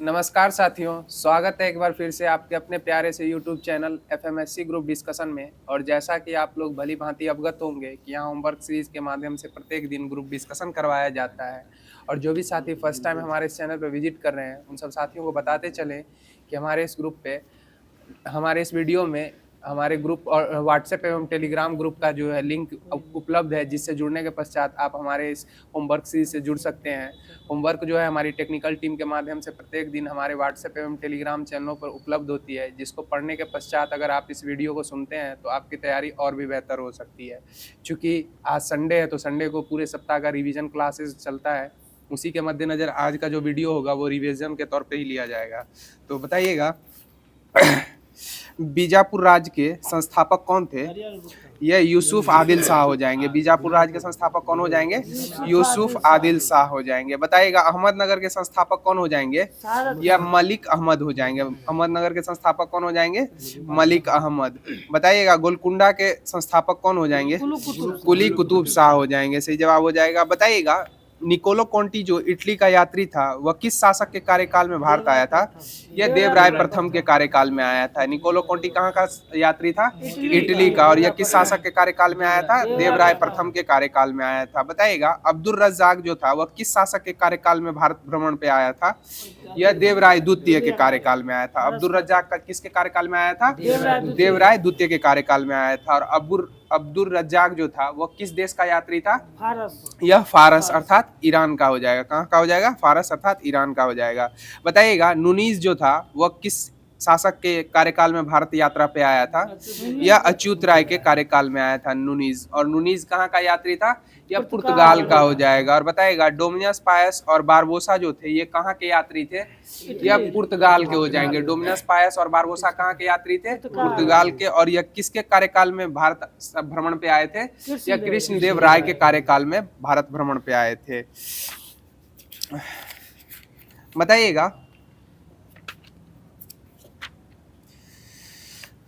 नमस्कार साथियों, स्वागत है एक बार फिर से आपके अपने प्यारे से यूट्यूब चैनल एफएमएससी ग्रुप डिस्कशन में। और जैसा कि आप लोग भली भांति अवगत होंगे कि यहाँ होमवर्क सीरीज के माध्यम से प्रत्येक दिन ग्रुप डिस्कशन करवाया जाता है। और जो भी साथी फर्स्ट टाइम हमारे इस चैनल पर विजिट कर रहे हैं उन सब साथियों को बताते चलें कि हमारे इस ग्रुप पे हमारे इस वीडियो में हमारे ग्रुप और व्हाट्सएप एवं टेलीग्राम ग्रुप का जो है लिंक उपलब्ध है, जिससे जुड़ने के पश्चात आप हमारे इस होमवर्क सीरीज से जुड़ सकते हैं। होमवर्क जो है हमारी टेक्निकल टीम के माध्यम से प्रत्येक दिन हमारे व्हाट्सएप एवं टेलीग्राम चैनलों पर उपलब्ध होती है, जिसको पढ़ने के पश्चात अगर आप इस वीडियो को सुनते हैं तो आपकी तैयारी और भी बेहतर हो सकती है। चूँकि आज संडे है तो संडे को पूरे सप्ताह का रिवीजन क्लासेस चलता है, उसी के मद्देनज़र आज का जो वीडियो होगा वो रिवीजन के तौर पे ही लिया जाएगा। तो बताइएगा बीजापुर राज्य के संस्थापक कौन थे? ये यूसुफ आदिल शाह हो जाएंगे। बीजापुर राज्य के संस्थापक कौन हो जाएंगे? यूसुफ आदिल शाह हो जाएंगे। बताइएगा अहमदनगर के संस्थापक कौन हो जाएंगे? या मलिक अहमद हो जाएंगे। अहमदनगर के संस्थापक कौन हो जाएंगे? मलिक अहमद। बताइएगा गोलकुंडा के संस्थापक कौन हो जाएंगे? कुली कुतुब शाह हो जाएंगे। सही जवाब हो जाएगा। बताइएगा निकोलो कॉन्टी जो इटली का यात्री था वह किस शासक के कार्यकाल में भारत आया था? यह देवराय प्रथम के कार्यकाल में आया था। निकोलो कॉन्टी कहाँ का यात्री था? इटली का। और यह किस शासक के कार्यकाल में आया था? देवराय प्रथम के कार्यकाल में आया था। बताइएगा अब्दुल रज्जाक जो था वह किस शासक के कार्यकाल में भारत भ्रमण पे आया था? यह देवराय द्वितीय के कार्यकाल में आया था। अब्दुल रज्जाक का किसके कार्यकाल में आया था? देवराय द्वितीय के कार्यकाल में आया था। और अब्दुल रज्जाक जो था वह किस देश का यात्री था? यह फारस अर्थात ईरान का हो जाएगा। कहाँ का हो जाएगा? फारस अर्थात ईरान का हो जाएगा। बताइएगा नुनीज जो था वह किस शासक के कार्यकाल में भारत यात्रा पे आया था? यह अच्युत राय के कार्यकाल में आया था नुनीज। और नुनीज कहाँ का यात्री था? यह पुर्तगाल का हो जाएगा। और बताइएगा डोमिनियस पायस और बारबोसा जो थे ये कहाँ के यात्री थे? यह पुर्तगाल के हो जाएंगे। डोमिनियस पायस और बारबोसा कहाँ के यात्री थे? पुर्तगाल के। और यह किसके कार्यकाल में भारत भ्रमण पे आए थे? यह कृष्णदेव राय के कार्यकाल में भारत भ्रमण पे आए थे। बताइएगा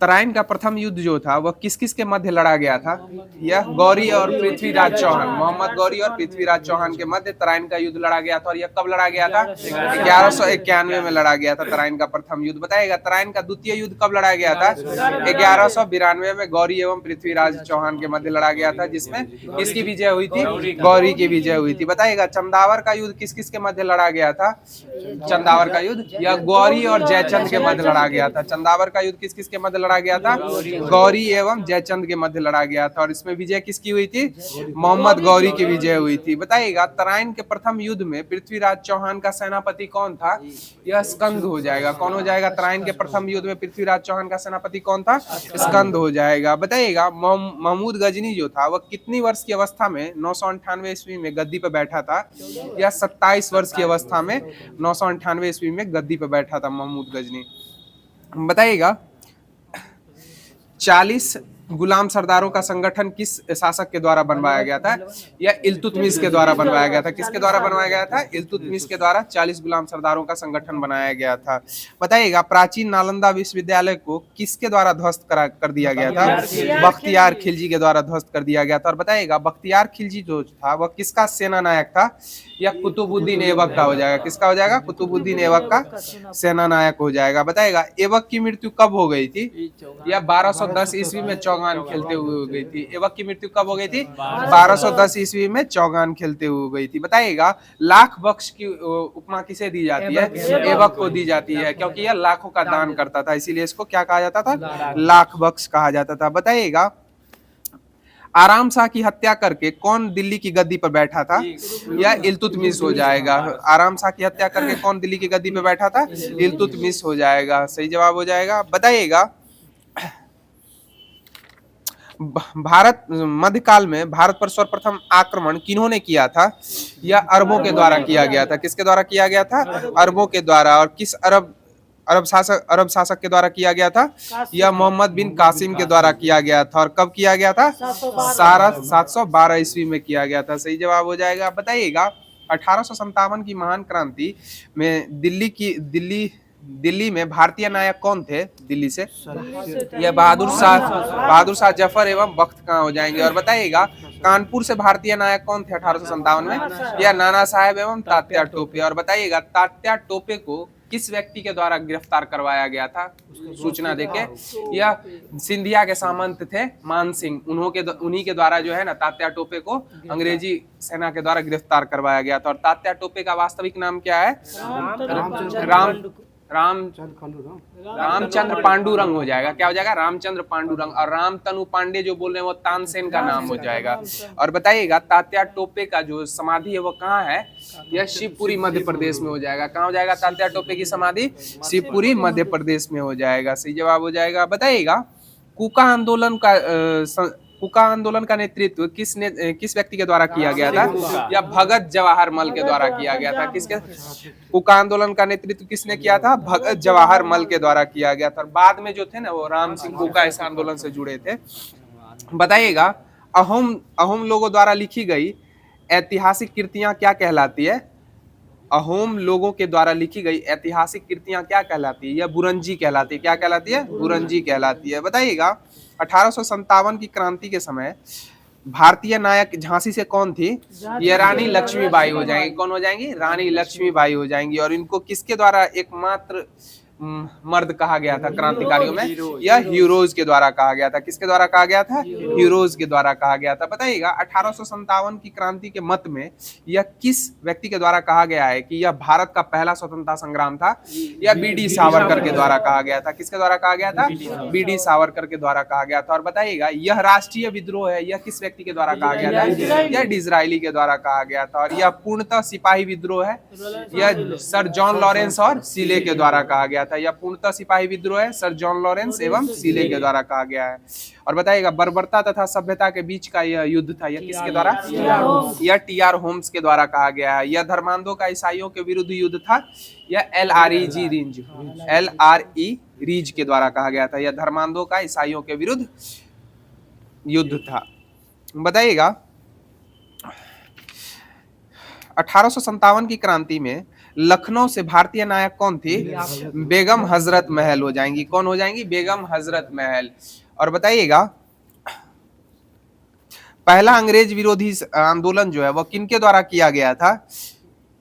तराइन का प्रथम युद्ध जो था वह किस किस के मध्य लड़ा गया था? यह गौरी और पृथ्वीराज चौहान, मोहम्मद गौरी और पृथ्वीराज चौहान के मध्य तराइन का युद्ध लड़ा गया था। और यह कब लड़ा गया था? 1191 में लड़ा गया था तराइन का प्रथम युद्ध। बताइएगा तराइन का द्वितीय युद्ध कब लड़ा गया था? 1192 में गौरी एवं पृथ्वीराज चौहान के मध्य लड़ा गया था, जिसमें किसकी विजय हुई थी? गौरी की विजय हुई थी। बताइएगा चंदावर का युद्ध किस किस के मध्य लड़ा गया था? चंदावर का युद्ध यह गौरी और जयचंद के मध्य लड़ा गया था। चंदावर का युद्ध किस किस के मध्य लड़ा गया था? गौरी एवं जयचंद के मध्य लड़ा गया था। और इसमें विजय किसकी हुई थी? मोहम्मद गौरी की विजय हुई थी। बताइएगा तराइन के प्रथम युद्ध में पृथ्वीराज चौहान का सेनापति कौन था? यह स्कंद हो जाएगा। कौन हो जाएगा? तराइन के प्रथम युद्ध में पृथ्वीराज चौहान का सेनापति कौन था? स्कंद हो जाएगा। बताइएगा महमूद गजनी जो था वह कितनी वर्ष की अवस्था में 998 ईस्वी में गद्दी पर बैठा था? यह 27 वर्ष की अवस्था में 998 ईस्वी में गद्दी पर बैठा था महमूद गजनी। बताइएगा 40 गुलाम सरदारों का संगठन किस शासक के द्वारा बनवाया गया था? यह इल्तुतमिश के द्वारा बनवाया गया था। किसके द्वारा बनवाया गया था? इल्तुतमिश के द्वारा 40 गुलाम सरदारों का संगठन बनाया गया था। बताइएगा प्राचीन नालंदा विश्वविद्यालय को किसके द्वारा ध्वस्त कर दिया गया था? बख्तियार खिलजी के द्वारा ध्वस्त कर दिया गया था। और बताइएगा बख्तियार खिलजी जो था वह किसका सेना नायक था? यह कुतुबुद्दीन ऐबक का हो जाएगा। किसका हो जाएगा? कुतुबुद्दीन ऐबक का सेना नायक हो जाएगा। बताइएगा ऐबक की मृत्यु कब हो गई थी? यह 1210 ईस्वी में चौगान खेलते हुए हो गई थी। ऐबक की मृत्यु कब हो गई थी? 1210 ईस्वी में चौगान खेलते हुए हो गई थी। बताइएगा लाख बख्श की उपमा किसे दी जाती है? ऐबक को दी जाती है, क्योंकि यह लाखों का दान करता था, इसीलिए इसको क्या कहा जाता था? लाख बख्श कहा जाता था। बताइएगा आराम शाह की हत्या करके कौन दिल्ली की गद्दी पर बैठा था? यह इल्तुतमिश हो जाएगा। आराम शाह की हत्या करके कौन दिल्ली की गद्दी पर बैठा था? इल्तुतमिश हो जाएगा। सही जवाब हो जाएगा। बताइएगा भारत मध्यकाल में भारत पर सर्वप्रथम आक्रमण किन्होंने किया था? यह अरबों के द्वारा किया गया था। किसके द्वारा किया गया था? अरबों के द्वारा। और किस अरब शासक के द्वारा किया गया था? यह मोहम्मद बिन कासिम के द्वारा किया गया था। और कब किया गया था? 712 ईस्वी में किया गया था। सही जवाब हो जाएगा। बताइएगा 1857 की महान क्रांति में दिल्ली में भारतीय नायक कौन थे? दिल्ली से यह बहादुर शाह जफर एवं बख्त खां हो जाएंगे। और बताइएगा कानपुर से भारतीय नायक कौन थे 1857 में? यह नाना साहेब एवं तात्या टोपे। और बताइएगा तात्या टोपे को किस व्यक्ति के द्वारा गिरफ्तार करवाया गया था सूचना देके? यह सिंधिया के सामंत थे मान सिंह, उन्हीं के द्वारा जो है ना तात्या टोपे को अंग्रेजी सेना के द्वारा गिरफ्तार करवाया गया था। और तात्या टोपे का वास्तविक नाम क्या है? रामचंद्र पांडुरंग हो जाएगा। क्या हो जाएगा? रामचंद्र पांडुरंग। और रामतनु पांडे जो बोल रहे हैं वो तानसेन का नाम हो जाएगा। और बताइएगा तात्या टोपे का जो समाधि है वो कहाँ है? यह शिवपुरी मध्य प्रदेश में हो जाएगा। कहाँ हो जाएगा तात्या टोपे की समाधि? शिवपुरी मध्य प्रदेश में हो जाएगा। सही जवाब हो जाएगा। बताइएगा कुका आंदोलन का नेतृत्व किस व्यक्ति के द्वारा किया गया था? या भगत जवाहर मल के द्वारा किया गया था? किसके? कुका आंदोलन का नेतृत्व किसने किया था? भगत जवाहर मल के द्वारा किया गया था। बाद में जो थे ना वो राम सिंह कुका इस आंदोलन से जुड़े थे। बताइएगा अहोम लोगों द्वारा लिखी गई ऐतिहासिक कृतियां क्या कहलाती है? अहोम लोगों के द्वारा लिखी गई ऐतिहासिक कृतियां क्या कहलाती है? यह बुरंजी कहलाती है। क्या कहलाती है? बुरंजी कहलाती है। बताइएगा 1857 की क्रांति के समय भारतीय नायक झांसी से कौन थी? ये रानी लक्ष्मीबाई हो जाएंगी। कौन हो जाएंगी? रानी लक्ष्मीबाई हो जाएंगी। और इनको किसके द्वारा एकमात्र मर्द कहा गया था क्रांतिकारियों में? यह हीरोज के द्वारा कहा गया था। किसके द्वारा कहा गया था? हीरोज के द्वारा कहा गया था। बताइएगा 1857 की क्रांति के मत में यह किस व्यक्ति के द्वारा कहा गया है कि यह भारत का पहला स्वतंत्रता संग्राम था? यह बी.डी. सावरकर के द्वारा कहा गया था। किसके द्वारा कहा गया था? बी.डी. सावरकर के द्वारा कहा गया था। और बताइएगा यह राष्ट्रीय विद्रोह है, यह किस व्यक्ति के द्वारा कहा गया था? यह डिज़रायली के द्वारा कहा गया था। और यह पूर्णतः सिपाही विद्रोह है, यह सर जॉन लॉरेंस और सीले के द्वारा कहा गया था। यह पूर्णतः सिपाही विद्रोह है, सर जॉन लॉरेंस एवं सीले के द्वारा कहा गया है। और बताइएगा बर्बरता तथा सभ्यता के बीच का यह युद्ध था, यह किसके द्वारा? यह टी.आर. होम्स के द्वारा कहा गया है। यह धर्मांधों का ईसाइयों के विरुद्ध युद्ध था, यह एल.आर.ई. रीज के द्वारा कहा गया था। यह धर्मांधों का ईसाइयों के विरुद्ध युद्ध था। बताइएगा 1857 की क्रांति में लखनऊ से भारतीय नायक कौन थी? बेगम हजरत महल हो जाएंगी। कौन हो जाएंगी? बेगम हजरत महल। और बताइएगा पहला अंग्रेज विरोधी आंदोलन जो है वो किनके द्वारा किया गया था?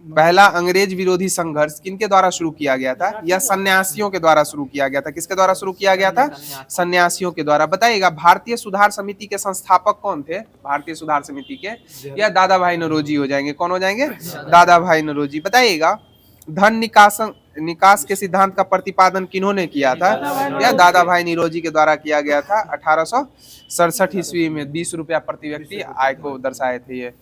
पहला अंग्रेज विरोधी संघर्ष किनके द्वारा शुरू किया गया था? यह सन्यासियों के द्वारा शुरू किया गया था। किसके द्वारा शुरू किया गया था? सन्यासियों के द्वारा। बताइएगा भारतीय सुधार समिति के संस्थापक कौन थे? भारतीय सुधार समिति के यह दादा भाई नौरोजी हो जाएंगे। कौन हो जाएंगे? दादा भाई नौरोजी। बताइएगा धन निकास के सिद्धांत का प्रतिपादन किन्होंने किया था? यह दादा भाई नौरोजी के द्वारा किया गया था। 1867 ईस्वी में 20 रुपया प्रति व्यक्ति आय को दर्शाए थे ये।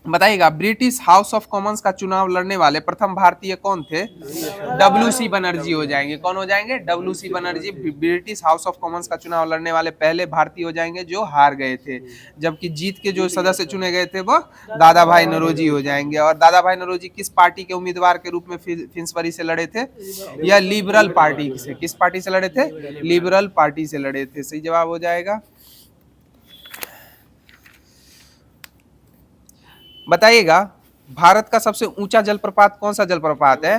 बताइएगा ब्रिटिश हाउस ऑफ कॉमन्स का चुनाव लड़ने वाले प्रथम भारतीय कौन थे? डब्ल्यू.सी. बनर्जी हो जाएंगे। कौन हो जाएंगे? WC. Banerjee British House of Commons का चुनाव लड़ने वाले पहले भारतीय हो जाएंगे जो हार गए थे, जबकि जीत के जो सदस्य चुने गए थे वो दादा भाई नौरोजी हो जाएंगे। और दादा भाई नौरोजी किस पार्टी के उम्मीदवार के रूप में फिंसबरी से लड़े थे? या लिबरल पार्टी से। किस पार्टी से लड़े थे? लिबरल पार्टी से लड़े थे। सही जवाब हो जाएगा। बताइएगा भारत का सबसे ऊंचा जलप्रपात कौन सा जलप्रपात है?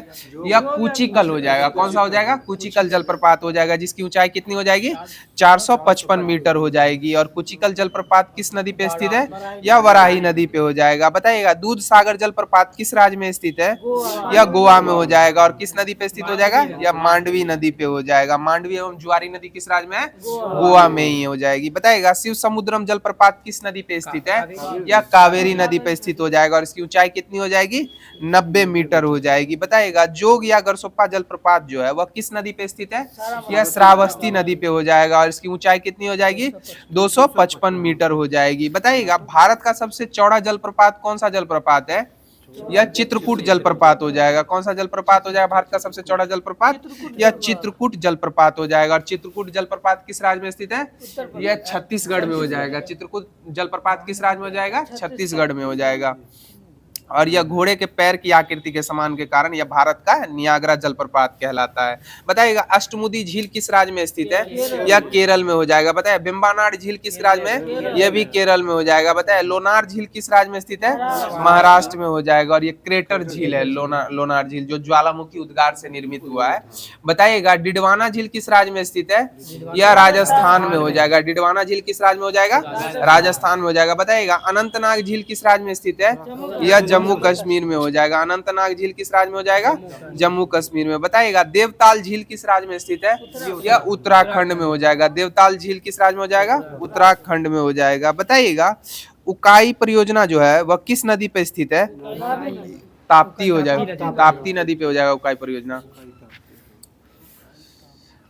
यह कुचिकल हो जाएगा। कौन सा हो जाएगा? कुचिकल जलप्रपात हो जाएगा, जिसकी ऊंचाई कितनी हो जाएगी? 455 मीटर हो जाएगी। और कुचिकल जलप्रपात किस नदी पे स्थित है? यह वराही नदी पे हो जाएगा। बताइएगा दूध सागर जलप्रपात किस राज्य में स्थित है? यह गोवा में हो जाएगा। और किस नदी पे स्थित हो जाएगा? यह मांडवी नदी पे हो जाएगा। मांडवी एवं जुआरी नदी किस राज्य में है? गोवा में ही हो जाएगी। बताइएगा शिव समुद्रम जलप्रपात किस नदी पे स्थित है? यह कावेरी नदी पे स्थित हो जाएगा। और इसकी ऊंचाई कितनी हो जाएगी? 90 मीटर हो जाएगी। बताइएगा जोग या गरसोप्पा जलप्रपात जो है वह किस नदी पे स्थित है? यह श्रावस्ती नदी पे हो जाएगा। और इसकी ऊंचाई कितनी हो जाएगी? 255 मीटर हो जाएगी। बताइएगा भारत का सबसे चौड़ा जलप्रपात कौन सा जलप्रपात है? यह चित्रकूट जलप्रपात हो जाएगा। कौन सा जलप्रपात हो जाएगा भारत का सबसे चौड़ा जलप्रपात? यह चित्रकूट जलप्रपात हो जाएगा। और चित्रकूट जलप्रपात किस राज्य में स्थित है? यह छत्तीसगढ़ में हो जाएगा। चित्रकूट जलप्रपात किस राज्य में हो जाएगा? छत्तीसगढ़ में हो जाएगा। और यह घोड़े के पैर की आकृति के समान के कारण यह भारत का नियाग्रा जलप्रपात कहलाता है। बताइएगा अष्टमुदी झील किस राज्य में स्थित है? यह केरल में हो जाएगा। बताइए बिम्बानाड झील किस राज्य में है? यह भी केरल में हो जाएगा। बताइए लोनार झील किस राज्य में स्थित है? महाराष्ट्र में हो जाएगा। और ये क्रेटर झील है लोनार झील, जो ज्वालामुखी उद्गार से निर्मित हुआ है। बताइएगा डिडवाना झील किस राज्य में स्थित है? यह राजस्थान में हो जाएगा। डिडवाना झील किस राज्य में हो जाएगा? राजस्थान में हो जाएगा। बताइएगा अनंतनाग झील किस राज्य में स्थित है? यह जम्मू कश्मीर में हो जाएगा। अनंतनाग झील किस राज्य में हो जाएगा? जम्मू कश्मीर में। बताइएगा देवताल झील किस राज्य में स्थित है? यह उत्तराखंड में हो जाएगा। देवताल झील किस राज्य में हो जाएगा? उत्तराखंड में हो जाएगा। बताइएगा उकाई परियोजना जो है वह किस नदी पे स्थित है? ताप्ती हो जाएगा, ताप्ती नदी पे हो जाएगा उकाई परियोजना।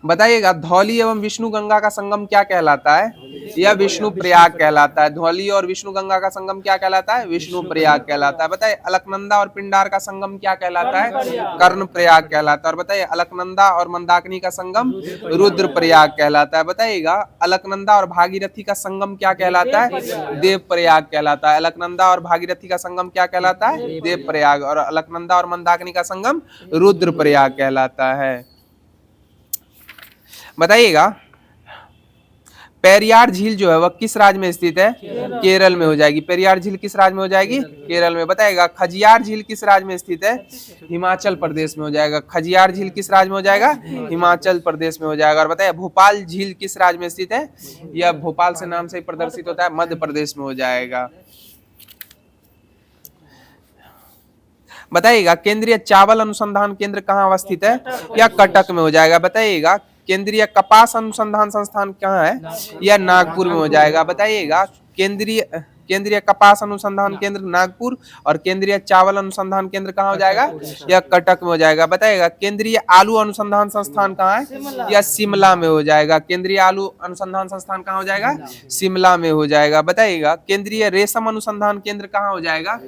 बताइएगा धौली एवं विष्णु गंगा का संगम क्या कहलाता है? यह विष्णु प्रयाग कहलाता है। धौली और विष्णु गंगा का संगम क्या कहलाता है? विष्णु प्रयाग कहलाता है। बताइए अलकनंदा और पिंडार का संगम क्या कहलाता है? कर्ण प्रयाग कहलाता है। और बताइए अलकनंदा और मंदाकिनी का संगम रुद्र प्रयाग कहलाता है। बताइएगा अलकनंदा और भागीरथी का संगम क्या कहलाता है? देव प्रयाग कहलाता है। अलकनंदा और भागीरथी का संगम क्या कहलाता है? देव प्रयाग। और अलकनंदा और मंदाकिनी का संगम रुद्र प्रयाग कहलाता है। बताइएगा पेरियार झील जो है वह किस राज्य में स्थित है? केरल में हो जाएगी। पेरियार झील किस राज्य में हो जाएगी? केरल में। बताइएगा खजियार झील किस राज्य में स्थित है? हिमाचल प्रदेश में हो जाएगा। खजियार झील किस राज्य में हो जाएगा? हिमाचल प्रदेश में हो जाएगा। और बताइए भोपाल झील किस राज्य में स्थित है? यह भोपाल से नाम से ही प्रदर्शित होता है, मध्य प्रदेश में हो जाएगा। बताइएगा केंद्रीय चावल अनुसंधान केंद्र कहाँ अवस्थित है? या कटक में हो जाएगा। बताइएगा केंद्रीय कपास अनुसंधान संस्थान कहाँ है? यह नागपुर में हो जाएगा। बताइएगा केंद्रीय कपास अनुसंधान केंद्र नागपुर और केंद्रीय चावल अनुसंधान केंद्र कहाँ हो जाएगा? यह कटक में हो जाएगा। बताइएगा केंद्रीय आलू अनुसंधान संस्थान कहाँ है? यह शिमला में हो जाएगा। केंद्रीय आलू अनुसंधान संस्थान कहाँ हो जाएगा? शिमला में हो जाएगा। बताइएगा केंद्रीय रेशम अनुसंधान केंद्र कहाँ हो जाएगा?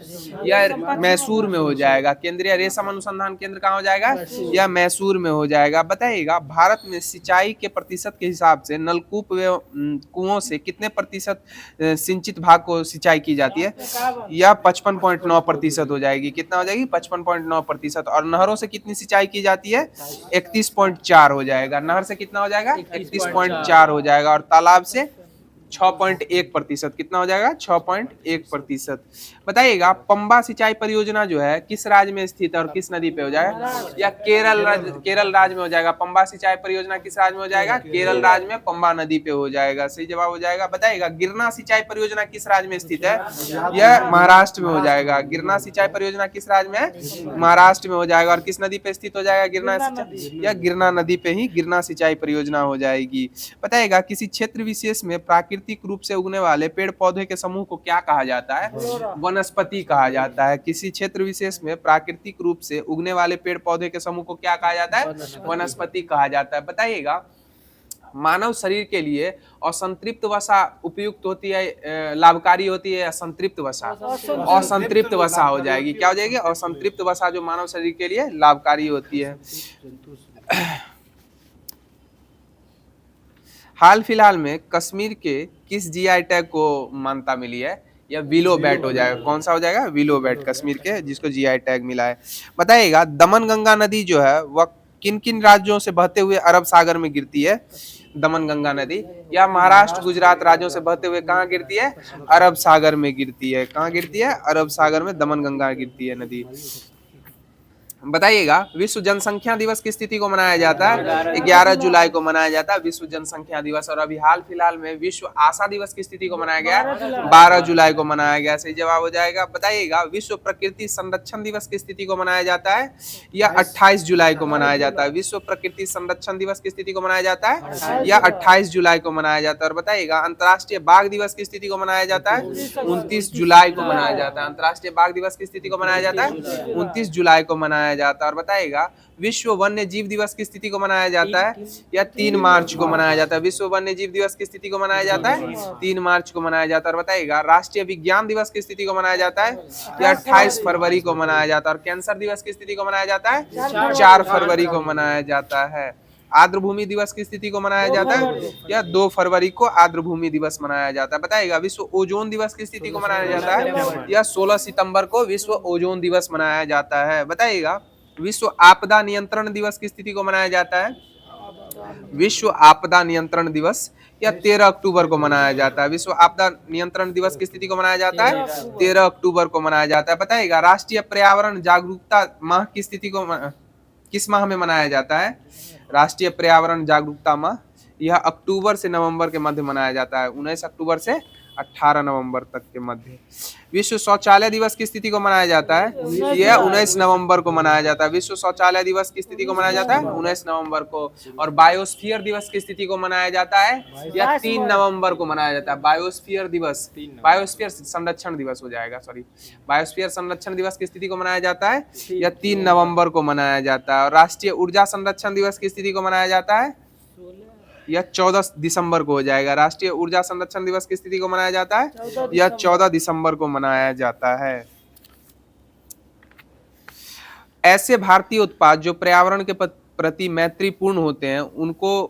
यह मैसूर में हो जाएगा। केंद्रीय रेशम अनुसंधान केंद्र कहाँ हो जाएगा? यह मैसूर में हो जाएगा। बताइएगा भारत में सिंचाई के प्रतिशत के हिसाब से नलकूप व कुओं से कितने प्रतिशत सिंचित भाग को सिंचाई की जाती है? यह 55.9% हो जाएगी। कितना हो जाएगी? 55.9%। और नहरों से कितनी सिंचाई की जाती है? 31.4 हो जाएगा। नहर से कितना हो जाएगा? 31.4 हो जाएगा। और तालाब से 6.1%। कितना हो जाएगा? 6.1%। बताइएगा पंबा सिंचाई परियोजना जो है किस राज्य में स्थित है और किस नदी पे हो जाएगा? या केरल राज्य में हो जाएगा। पंबा सिंचाई परियोजना किस राज्य में हो जाएगा? केरल राज्य में पंबा नदी पे हो जाएगा। सही जवाब हो जाएगा। बताइएगा गिरना सिंचाई परियोजना किस राज्य में स्थित है? यह महाराष्ट्र में हो जाएगा। गिरना सिंचाई परियोजना किस राज्य में है? महाराष्ट्र में हो जाएगा। और किस नदी पे स्थित हो जाएगा गिरना सिंचाई? या गिरना नदी पे ही गिरना सिंचाई परियोजना हो जाएगी। बताइएगा किसी क्षेत्र विशेष में प्राकृतिक रूप से उगने वाले पेड़ पौधे के समूह को क्या कहा जाता है? वनस्पति कहा जाता है। किसी क्षेत्र विशेष में प्राकृतिक रूप से उगने वाले पेड़ पौधे के समूह को क्या कहा जाता है? वनस्पति कहा जाता है। बताइएगा मानव शरीर के लिए असंतृप्त वसा उपयुक्त होती है, लाभकारी होती है? असंतृप्त वसा? असंतृप्त वसा हो जाएगी। क्या हो जाएगी? असंतृप्त वसा जो मानव शरीर के लिए लाभकारी होती है। हाल फिलहाल में कश्मीर के किस जीआई टैग को मान्यता मिली है? या विलो बैट हो जाएगा। कौन सा हो जाएगा? विलो बैट कश्मीर के जिसको जीआई टैग मिला है। बताइएगा दमन गंगा नदी जो है वह किन किन राज्यों से बहते हुए अरब सागर में गिरती है? दमन गंगा नदी या महाराष्ट्र गुजरात राज्यों से बहते हुए कहाँ गिरती है? अरब सागर में गिरती है। कहाँ गिरती है? अरब सागर में दमन गंगा गिरती है नदी। बताइएगा विश्व जनसंख्या दिवस की स्थिति को मनाया जाता है? 11 जुलाई को मनाया जाता है विश्व जनसंख्या दिवस। और अभी हाल फिलहाल में विश्व आशा दिवस की स्थिति को मनाया गया 12 जुलाई को मनाया गया। सही जवाब हो जाएगा। बताइएगा विश्व प्रकृति संरक्षण दिवस की स्थिति को मनाया जाता है? या 28 जुलाई को मनाया जाता है? विश्व प्रकृति संरक्षण दिवस की स्थिति को मनाया जाता है? या 28 जुलाई को मनाया जाता है? और बताइएगा अंतर्राष्ट्रीय बाघ दिवस की स्थिति को मनाया जाता है? 29 जुलाई को मनाया जाता है। अंतर्राष्ट्रीय बाघ दिवस की स्थिति को मनाया जाता है 29 जुलाई को मनाया जाता है। और बताइएगा विश्व वन्य जीव दिवस की स्थिति को मनाया जाता है? या 3 मार्च को मनाया जाता है? विश्व वन्य जीव दिवस की स्थिति को मनाया जाता है 3 मार्च को मनाया जाता है। और बताइएगा राष्ट्रीय विज्ञान दिवस की स्थिति को मनाया जाता है? या 28 फरवरी को मनाया जाता है। और कैंसर दिवस की स्थिति को मनाया जाता है? 4 फरवरी को मनाया जाता है। आर्द्रभूमि दिवस की स्थिति को मनाया जाता है? या 2 फरवरी को आर्द्रभूमि दिवस मनाया जाता है। बताइएगा विश्व ओजोन दिवस की स्थिति को मनाया जाता है? या 16 सितंबर को विश्व ओजोन दिवस मनाया जाता है। बताइएगा विश्व आपदा नियंत्रण दिवस की स्थिति को मनाया जाता है? विश्व आपदा नियंत्रण दिवस या 13 अक्टूबर को मनाया जाता है? विश्व आपदा नियंत्रण दिवस की स्थिति को मनाया जाता है 13 अक्टूबर को मनाया जाता है। बताइएगा राष्ट्रीय पर्यावरण जागरूकता माह की स्थिति को किस माह में मनाया जाता है? राष्ट्रीय पर्यावरण जागरूकता माह यह अक्टूबर से नवंबर के मध्य मनाया जाता है। 19 अक्टूबर से 18 नवंबर तक के मध्य। विश्व शौचालय दिवस की स्थिति को मनाया जाता है, यह 19 नवंबर को मनाया जाता है। विश्व शौचालय दिवस की स्थिति को मनाया जाता है 19 नवंबर को। और बायोस्फीयर दिवस की स्थिति को मनाया जाता है, यह 3 नवंबर को मनाया जाता है। बायोस्फीयर दिवस, बायोस्फीयर संरक्षण दिवस हो जाएगा, सॉरी, बायोस्फीयर संरक्षण दिवस की स्थिति को मनाया जाता है, यह 3 नवंबर को मनाया जाता है। और राष्ट्रीय ऊर्जा संरक्षण दिवस की स्थिति को मनाया जाता है, यह 14 दिसंबर को हो जाएगा। राष्ट्रीय ऊर्जा संरक्षण दिवस की स्थिति को मनाया जाता है, यह 14 दिसंबर को मनाया जाता है। ऐसे भारतीय उत्पाद जो पर्यावरण के प्रति मैत्रीपूर्ण होते हैं उनको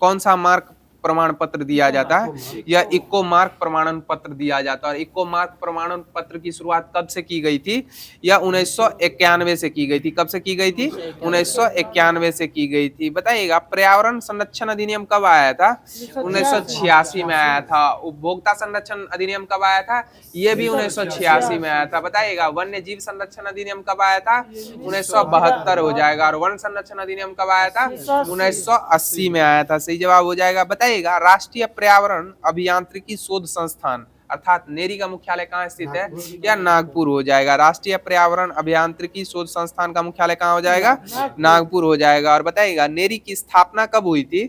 कौन सा मार्क प्रमाण पत्र दिया जाता है, या इको मार्क प्रमाणन पत्र दिया जाता है। और इको मार्क प्रमाणन पत्र की शुरुआत कब से की गई थी, या 1991 से की गई थी। कब से की गई थी, 1991 से की गई थी। बताइएगा पर्यावरण संरक्षण अधिनियम कब आया था, 1986 में आया था। उपभोक्ता संरक्षण अधिनियम कब आया था, ये भी 1986 में आया था। बताइएगा वन्य जीव संरक्षण अधिनियम कब आया था, 1972 हो जाएगा। और वन संरक्षण अधिनियम कब आया था, 1980 में आया था। सही जवाब हो जाएगा। बताइएगा राष्ट्रीय पर्यावरण अभियांत्रिकी शोध संस्थान अर्थात नेरी का मुख्यालय कहाँ स्थित है, या नागपुर हो जाएगा। राष्ट्रीय पर्यावरण अभियांत्रिकी शोध संस्थान का मुख्यालय कहाँ हो जाएगा, नागपुर हो जाएगा। और बताइएगा नेरी की स्थापना कब हुई थी,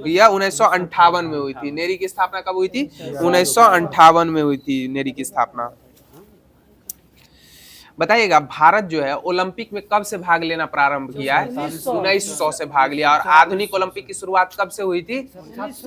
यह 1958 में हुई थी। नेरी की स्थापना कब हुई थी, 1958 में हुई थी नेरी की स्थापना। बताइएगा भारत जो है ओलंपिक में कब से भाग लेना प्रारंभ किया है, 1900 से भाग लिया। और आधुनिक ओलंपिक की शुरुआत कब से हुई थी,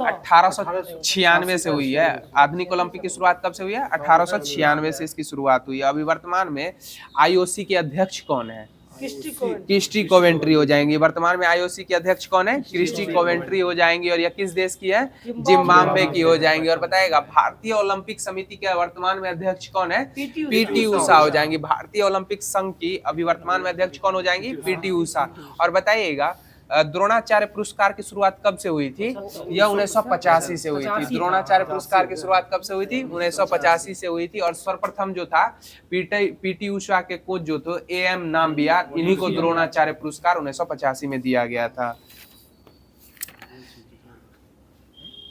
1896 से हुई है। आधुनिक ओलंपिक की शुरुआत कब से हुई है, 1896 से इसकी शुरुआत हुई है। अभी वर्तमान में आईओसी के अध्यक्ष कौन है, क्रिस्टी कोवेंट्री हो जाएंगी। वर्तमान में आईओसी के अध्यक्ष कौन है, क्रिस्टी कोवेंट्री हो जाएंगी। और यह किस देश की है, जिम्बाब्वे की हो जाएंगी। और बताएगा भारतीय ओलंपिक समिति के वर्तमान में अध्यक्ष कौन है, पीटी उषा हो जाएंगी। भारतीय ओलंपिक संघ की अभी वर्तमान में अध्यक्ष कौन हो जाएंगी, पीटी उषा। और बताइएगा द्रोणाचार्य पुरस्कार की शुरुआत कब से हुई थी, यह 1985 से हुई थी। द्रोणाचार्य पुरस्कार की शुरुआत कब से हुई थी, 1985 से हुई थी। और सर्वप्रथम जो था पीटी उषा के कोच जो थे AM नामबियार, इन्हीं को द्रोणाचार्य पुरस्कार 1985 में दिया गया था।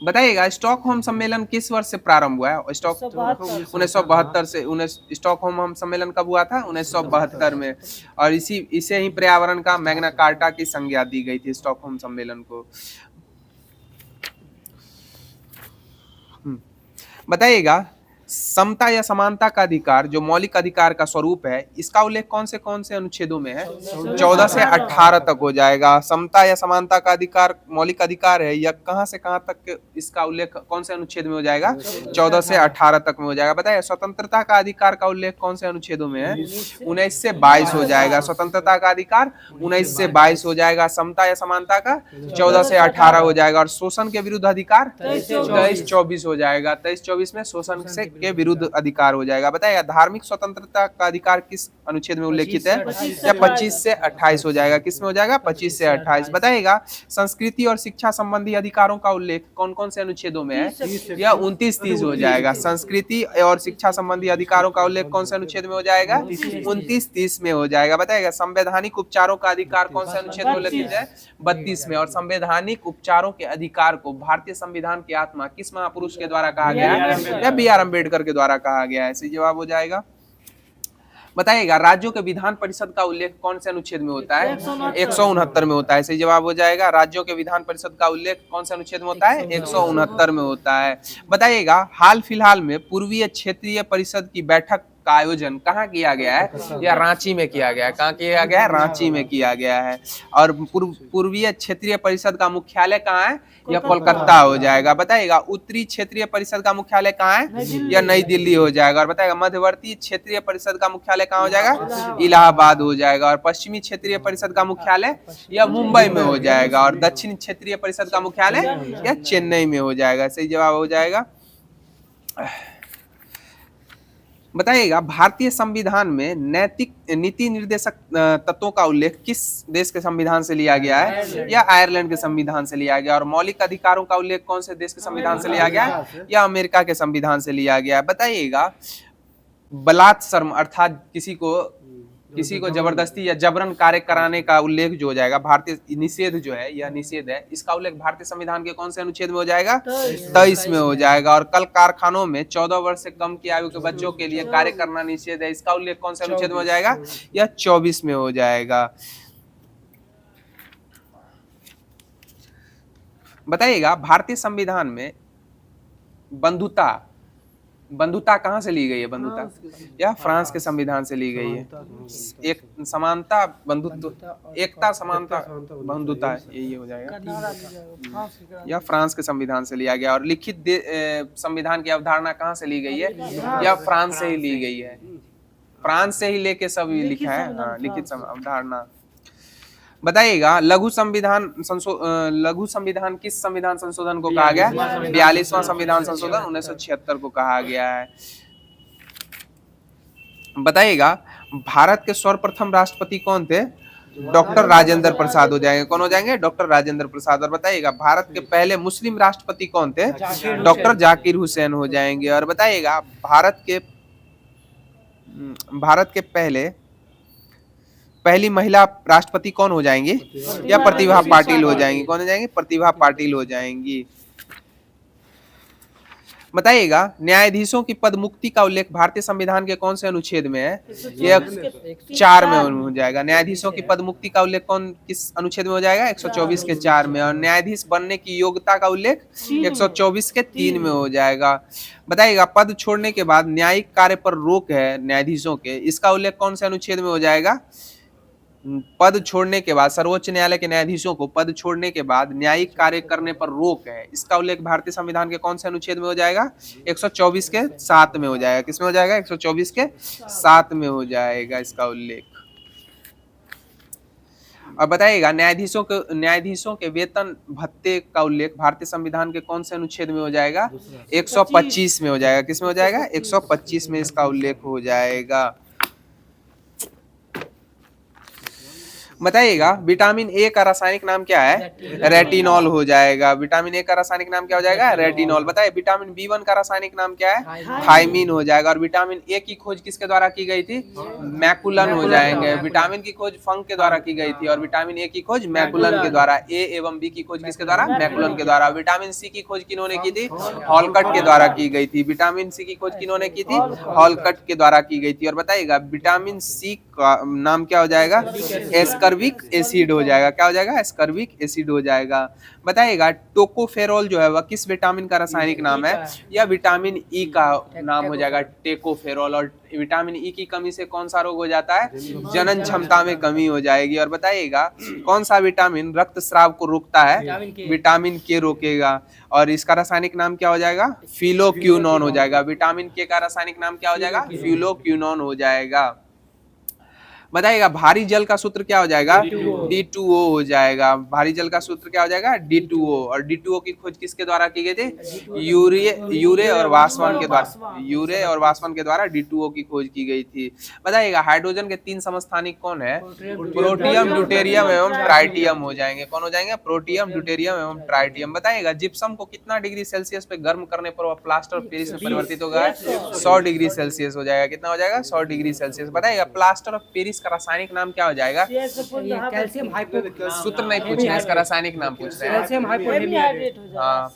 बताइएगा स्टॉकहोम सम्मेलन किस वर्ष से प्रारंभ हुआ है, 1972 से। स्टॉकहोम सम्मेलन कब हुआ था, 1972 में। और इसे ही पर्यावरण का मैग्ना कार्टा की संज्ञा दी गई थी स्टॉकहोम सम्मेलन को। बताइएगा समता या समानता का अधिकार जो मौलिक अधिकार का स्वरूप है, इसका उल्लेख कौन से अनुच्छेदों में है, 14 से 18 तक हो जाएगा। समता या समानता का अधिकार मौलिक अधिकार है, यह कहां से कहां तक इसका उल्लेख कौन से अनुच्छेद में हो जाएगा, 14 से 18 तक में हो जाएगा। बताइए स्वतंत्रता का अधिकार का उल्लेख कौन से अनुच्छेदों में है, 19 से 22 हो जाएगा। स्वतंत्रता का अधिकार 19 से 22 हो जाएगा। समता या समानता का 14 से 18 हो जाएगा। और शोषण के विरुद्ध अधिकार 23-24 हो जाएगा। 23-24 में शोषण से के विरुद्ध अधिकार हो जाएगा। बताइएगा धार्मिक स्वतंत्रता का अधिकार किस अनुच्छेद में उल्लेखित है, या 25 से 28 हो जाएगा। किस में हो जाएगा, 25 से 28। बताइएगा संस्कृति और शिक्षा संबंधी अधिकारों का उल्लेख कौन कौन से अनुच्छेदों में है, या 29-30 हो जाएगा। संस्कृति और शिक्षा संबंधी अधिकारों का उल्लेख कौन से अनुच्छेद में हो जाएगा, 29-30 में हो जाएगा। बताइएगा संवैधानिक उपचारों का अधिकार कौन से अनुच्छेद में उल्लेखित है, 32 में। और संवैधानिक उपचारों के अधिकार को भारतीय संविधान की आत्मा किस महापुरुष के द्वारा कहा गया है, या BR अम्बेडकर के द्वारा कहा गया है। सही जवाब हो जाएगा। बताइएगा राज्यों के विधान परिषद का उल्लेख कौन से अनुच्छेद में होता है, 169 में होता है। सही जवाब हो जाएगा। राज्यों के विधान परिषद का उल्लेख कौन से अनुच्छेद में होता है, 169 में होता है। बताइएगा हाल फिलहाल में पूर्वीय क्षेत्रीय परिषद की बैठक का आयोजन कहाँ किया गया है, या रांची में किया गया है। कहाँ किया गया है, रांची में किया गया है। और पूर्वीय क्षेत्रीय परिषद का मुख्यालय कहाँ है, या कोलकाता हो जाएगा। बताइएगा उत्तरी क्षेत्रीय परिषद का मुख्यालय कहाँ है, या नई दिल्ली हो जाएगा। और बताइएगा मध्यवर्ती क्षेत्रीय परिषद का मुख्यालय कहाँ हो जाएगा, इलाहाबाद हो जाएगा। और पश्चिमी क्षेत्रीय परिषद का मुख्यालय या मुंबई में हो जाएगा। और दक्षिण क्षेत्रीय परिषद का मुख्यालय या चेन्नई में हो जाएगा। सही जवाब हो जाएगा। बताइएगा भारतीय संविधान में नैतिक नीति निर्देशक तत्वों का उल्लेख किस देश के संविधान से लिया गया है, या आयरलैंड के संविधान से लिया गया। और मौलिक अधिकारों का उल्लेख कौन से देश के संविधान से लिया गया है, या अमेरिका के संविधान से लिया गया है। बताइएगा बलात्सर्म अर्थात किसी को किसी को जबरदस्ती या जबरन कार्य कराने का उल्लेख जो हो जाएगा, भारतीय निषेध जो है, यह निषेध है, इसका उल्लेख भारतीय संविधान के कौन से अनुच्छेद में हो जाएगा? 23 में हो जाएगा। और कल कारखानों में 14 वर्ष से कम की आयु के बच्चों के लिए कार्य करना निषेध है, इसका उल्लेख कौन से अनुच्छेद में हो जाएगा? यह 24 में हो जाएगा। बताइएगा भारतीय संविधान में बंधुता कहाँ से ली गई है? बंधुता यह फ्रांस के संविधान से ली गई है। एक समानता, बंधुत्व, एकता, समानता, बंधुता, यही हो जाएगा। यह फ्रांस के संविधान से लिया गया। और लिखित संविधान की अवधारणा कहाँ से ली गई है? यह फ्रांस से ही ली गई है। फ्रांस से ही लेके सब लिखा है। हाँ, लिखित अवधारणा। बताइएगा लघु संविधान किस संविधान संशोधन को कहा गया? 42वां संविधान संशोधन 1976 को कहा गया है। बताइएगा भारत के सर्वप्रथम राष्ट्रपति कौन थे? डॉक्टर राजेंद्र प्रसाद हो जाएंगे। कौन हो जाएंगे? डॉक्टर राजेंद्र प्रसाद। और बताइएगा भारत के पहले मुस्लिम राष्ट्रपति कौन थे? डॉक्टर जाकिर हुसैन हो जाएंगे। और बताइएगा भारत के पहली महिला राष्ट्रपति कौन हो जाएंगी? या प्रतिभा पाटिल हो जाएंगी। कौन हो जाएंगी? प्रतिभा पाटिल हो जाएंगी। बताइएगा न्यायाधीशों की पद मुक्ति का उल्लेख भारतीय संविधान के कौन से अनुच्छेद में है? यह 4 में हो जाएगा। न्यायाधीशों की पद मुक्ति का उल्लेख किस अनुच्छेद में हो जाएगा? 124 के 4 में। और न्यायाधीश बनने की योग्यता का उल्लेख 124 के 3 में हो जाएगा। बताइएगा पद छोड़ने के बाद न्यायिक कार्य पर रोक है न्यायाधीशों के, इसका उल्लेख कौन से अनुच्छेद में हो जाएगा? पद छोड़ने के बाद, सर्वोच्च न्यायालय के न्यायाधीशों को पद छोड़ने के बाद न्यायिक कार्य करने पर रोक है, इसका उल्लेख भारतीय संविधान के कौन से अनुच्छेद में हो जाएगा? 124 के 7 में हो जाएगा। किसमें हो जाएगा? 124 के 7 में हो जाएगा इसका उल्लेख। और बताइएगा न्यायाधीशों के वेतन भत्ते का उल्लेख भारतीय संविधान के कौन से अनुच्छेद में हो जाएगा? 125 में हो जाएगा। किसमें हो जाएगा? 125 में इसका उल्लेख हो जाएगा। बताइएगा विटामिन ए का रासायनिक नाम क्या है? रेटिनॉल हो जाएगा। विटामिन ए का रासायनिक नाम क्या हो जाएगा? रेटिनॉल। बताइए विटामिन B1 का रासायनिक नाम क्या है? थायमीन हो जाएगा। और विटामिन ए की खोज किसके द्वारा की गई थी? मैकुलन हो जाएंगे। विटामिन की खोज फंक के द्वारा की गई थी और विटामिन ए की खोज मैकुलन के द्वारा। ए एवं बी की खोज किसके द्वारा? मैकुलन के द्वारा। विटामिन सी की खोज किन्होंने की थी? हॉलकट के द्वारा की गई थी। विटामिन सी की खोज किन्होंने की थी? हॉलकट के द्वारा की गई थी। और बताइएगा विटामिन सी का नाम क्या हो जाएगा? एस्कर्बिक एसिड हो जाएगा। क्या हो जाएगा? एस्कर्बिक एसिड हो जाएगा। बताइएगा टोकोफेरोल जो है वह किस विटामिन का रासायनिक नाम है? या विटामिन ई का नाम हो जाएगा टेकोफेरोल। और विटामिन ई की कमी से कौन सा रोग हो जाता है? जनन क्षमता में कमी हो जाएगी। और बताइएगा कौन सा विटामिन रक्तस्राव को रोकता है? विटामिन के रोकेगा। और इसका रासायनिक नाम क्या हो जाएगा? फिलोक्यूनोन हो जाएगा। विटामिन के का रासायनिक नाम क्या हो जाएगा? फिलोक्यूनोन हो जाएगा। बताइएगा भारी जल का सूत्र क्या हो जाएगा? D2O हो जाएगा। भारी जल का सूत्र क्या हो जाएगा? D2O। और D2O की खोज किसके द्वारा की गई थी? यूरे और वासवान के द्वारा D2O की खोज की गई थी। बताइएगा हाइड्रोजन के 3 समस्थानिक कौन है? प्रोटियम, ड्यूटेरियम एवं ट्राइटियम हो जाएंगे। कौन हो जाएंगे? प्रोटियम, ड्यूटेरियम एवं ट्राइटियम। बताइएगा जिप्सम को कितना डिग्री सेल्सियस पे गर्म करने पर वह प्लास्टर ऑफ पेरिस में परिवर्तित होगा? 100 डिग्री सेल्सियस हो जाएगा। कितना हो जाएगा? 100 डिग्री सेल्सियस। बताइएगा प्लास्टर ऑफ पेरिस का रासायनिक नाम क्या हो जाएगा? कैल्शियम हाइपो, सूत्र नहीं पूछ रहे, इसका रासायनिक नाम पूछ रहे हैं। कैल्शियम हाइपोहाइड्रेट। हाँ,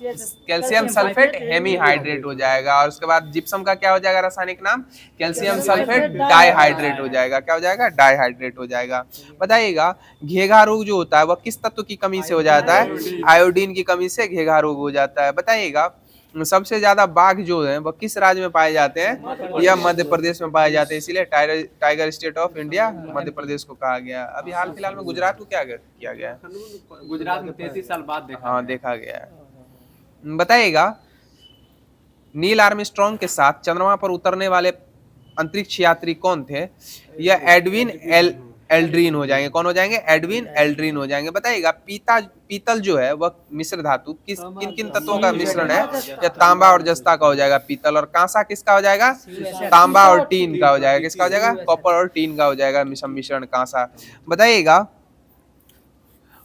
कैल्शियम सल्फेट हेमीहाइड्रेट हो जाएगा। और उसके बाद जिप्सम का क्या हो जाएगा रासायनिक नाम? कैल्शियम सल्फेट डाइहाइड्रेट हो जाएगा। क्या हो जाएगा? डाइहाइड्रेट हो जाएगा। बताइएगा घेघा रोग जो होता है वह किस तत्व की कमी से हो जाता है? आयोडीन की कमी से घेघा रोग हो जाता है। बताइएगा सबसे ज्यादा बाघ जो है वह किस राज्य में पाए जाते हैं? या मध्य प्रदेश में पाए जाते हैं। इसीलिए tiger state of India Madhya Pradesh को कहा गया। अभी हाल फिलहाल में गुजरात को क्या किया गया? गुजरात में 33 साल बाद देखा गया है। बताइएगा नील आर्मस्ट्रांग के साथ चंद्रमा पर उतरने वाले अंतरिक्ष यात्री कौन थे? यह एडविन एल्ड्रिन हो जाएंगे। कौन हो जाएंगे? एडविन एल्ड्रिन हो जाएंगे। बताइएगा पीतल जो है वह मिश्र धातु किन किन तत्वों का मिश्रण है? या तांबा और जस्ता का हो जाएगा पीतल। और कांसा किसका हो जाएगा? तांबा और टीन का हो जाएगा। किसका हो जाएगा? कॉपर और टीन का हो जाएगा मिश्रण कांसा। बताइएगा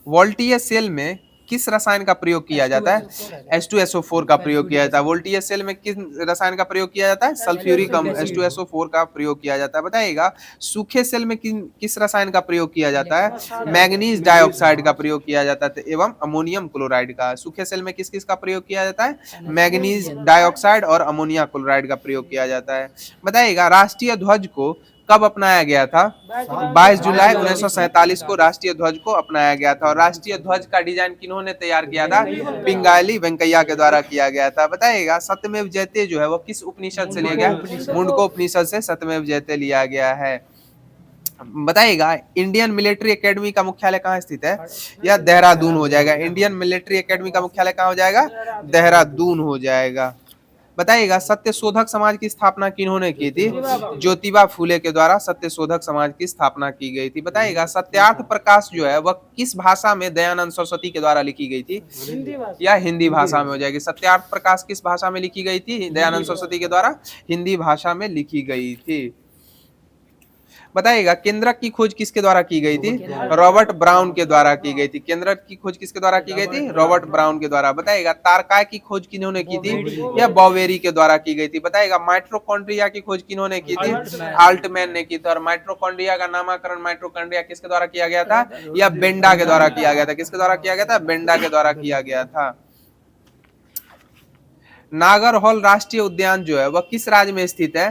वोल्टीय सेल में किस रसायन का प्रयोग किया जाता है? H2SO4 का प्रयोग किया जाता है। वोल्टेज सेल में किस रसायन का प्रयोग किया जाता है? सल्फ्यूरिक H2SO4 का प्रयोग किया जाता है। बताइएगा सूखे सेल में किस रसायन का प्रयोग किया जाता है? मैग्नीज डाइऑक्साइड का प्रयोग किया जाता है एवं अमोनियम क्लोराइड का। सूखे सेल में किस किस का प्रयोग किया जाता है? मैग्नीज डाइऑक्साइड और अमोनिया क्लोराइड का प्रयोग किया जाता है। बताइएगा राष्ट्रीय ध्वज को कब अपनाया गया था? 22 जुलाई 1947 को राष्ट्रीय ध्वज को अपनाया गया था। और राष्ट्रीय ध्वज का डिजाइन किन्होंने तैयार किया था? पिंगाली वेंकैया के द्वारा किया गया था। बताइएगा सत्यमेव जयते जो है वो किस उपनिषद से लिया गया? मुंडको उपनिषद से सत्यमेव जयते लिया गया है। बताइएगा इंडियन मिलिट्री एकेडमी का मुख्यालय कहाँ स्थित है? या देहरादून हो जाएगा। इंडियन मिलिट्री एकेडमी का मुख्यालय कहाँ हो जाएगा? देहरादून हो जाएगा। बताइएगा सत्य शोधक समाज की स्थापना किन्होंने की थी? ज्योतिबा फूले के द्वारा सत्य शोधक समाज की स्थापना की गई थी। बताइएगा सत्यार्थ प्रकाश जो है वह किस भाषा में दयानंद सरस्वती के द्वारा लिखी गई थी? या हिंदी भाषा में हो जाएगी। सत्यार्थ प्रकाश किस भाषा में लिखी गई थी? दयानंद सरस्वती के द्वारा हिंदी भाषा में लिखी गई थी। बताइएगा केंद्रक की खोज किसके द्वारा की गई थी? रॉबर्ट ब्राउन के द्वारा की गई थी। केंद्रक की खोज किसके द्वारा की गई थी? रॉबर्ट ब्राउन के द्वारा। बताइएगा तारकाय की खोज किन्होंने की थी? या बॉवेरी के द्वारा की गई थी। बताइएगा माइटोकॉन्ड्रिया की खोज किन्होंने की थी? आल्टमैन ने की थी। और माइटोकॉन्ड्रिया का नामकरण माइटोकॉन्ड्रिया किसके द्वारा किया गया था? या बेंडा के द्वारा किया गया था। किसके द्वारा किया गया था? बेंडा के द्वारा किया गया था। नागरहोल राष्ट्रीय उद्यान जो है वह किस राज्य में स्थित है?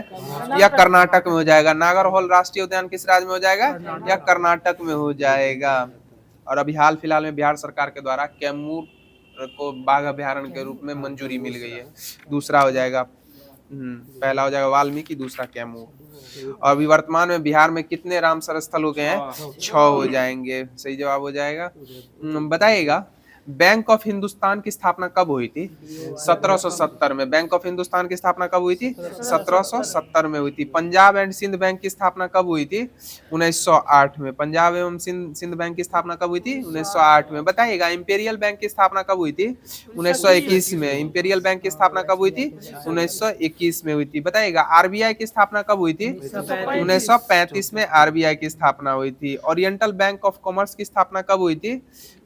या कर्नाटक में हो जाएगा। नागरहोल राष्ट्रीय उद्यान किस राज्य में हो जाएगा? या कर्नाटक में हो जाएगा। और अभी हाल फिलहाल में बिहार सरकार के द्वारा कैमूर को बाघ अभयारण्य के रूप में मंजूरी मिल गई है। दूसरा हो जाएगा पहला हो जाएगा वाल्मीकि, दूसरा कैमूर। और अभी वर्तमान में बिहार में कितने रामसर स्थल हो गए हैं? 6 हो जाएंगे। सही जवाब हो जाएगा। बताइएगा बैंक ऑफ हिंदुस्तान की स्थापना कब हुई थी? 1770 में। बैंक ऑफ हिंदुस्तान की स्थापना कब हुई थी? 1770 में हुई थी। पंजाब एंड सिंध बैंक की स्थापना कब हुई थी? 1908 में। पंजाब एवं सिंध बैंक की स्थापना कब हुई थी? 1908 में। बताइएगा इंपीरियल बैंक की स्थापना कब हुई थी? 1921 में। इंपीरियल बैंक की स्थापना कब हुई थी? 1921 में हुई थी। बताइएगा आरबीआई की स्थापना कब हुई थी? 1935 में आरबीआई की स्थापना हुई थी। ओरिएंटल बैंक ऑफ कॉमर्स की स्थापना कब हुई थी?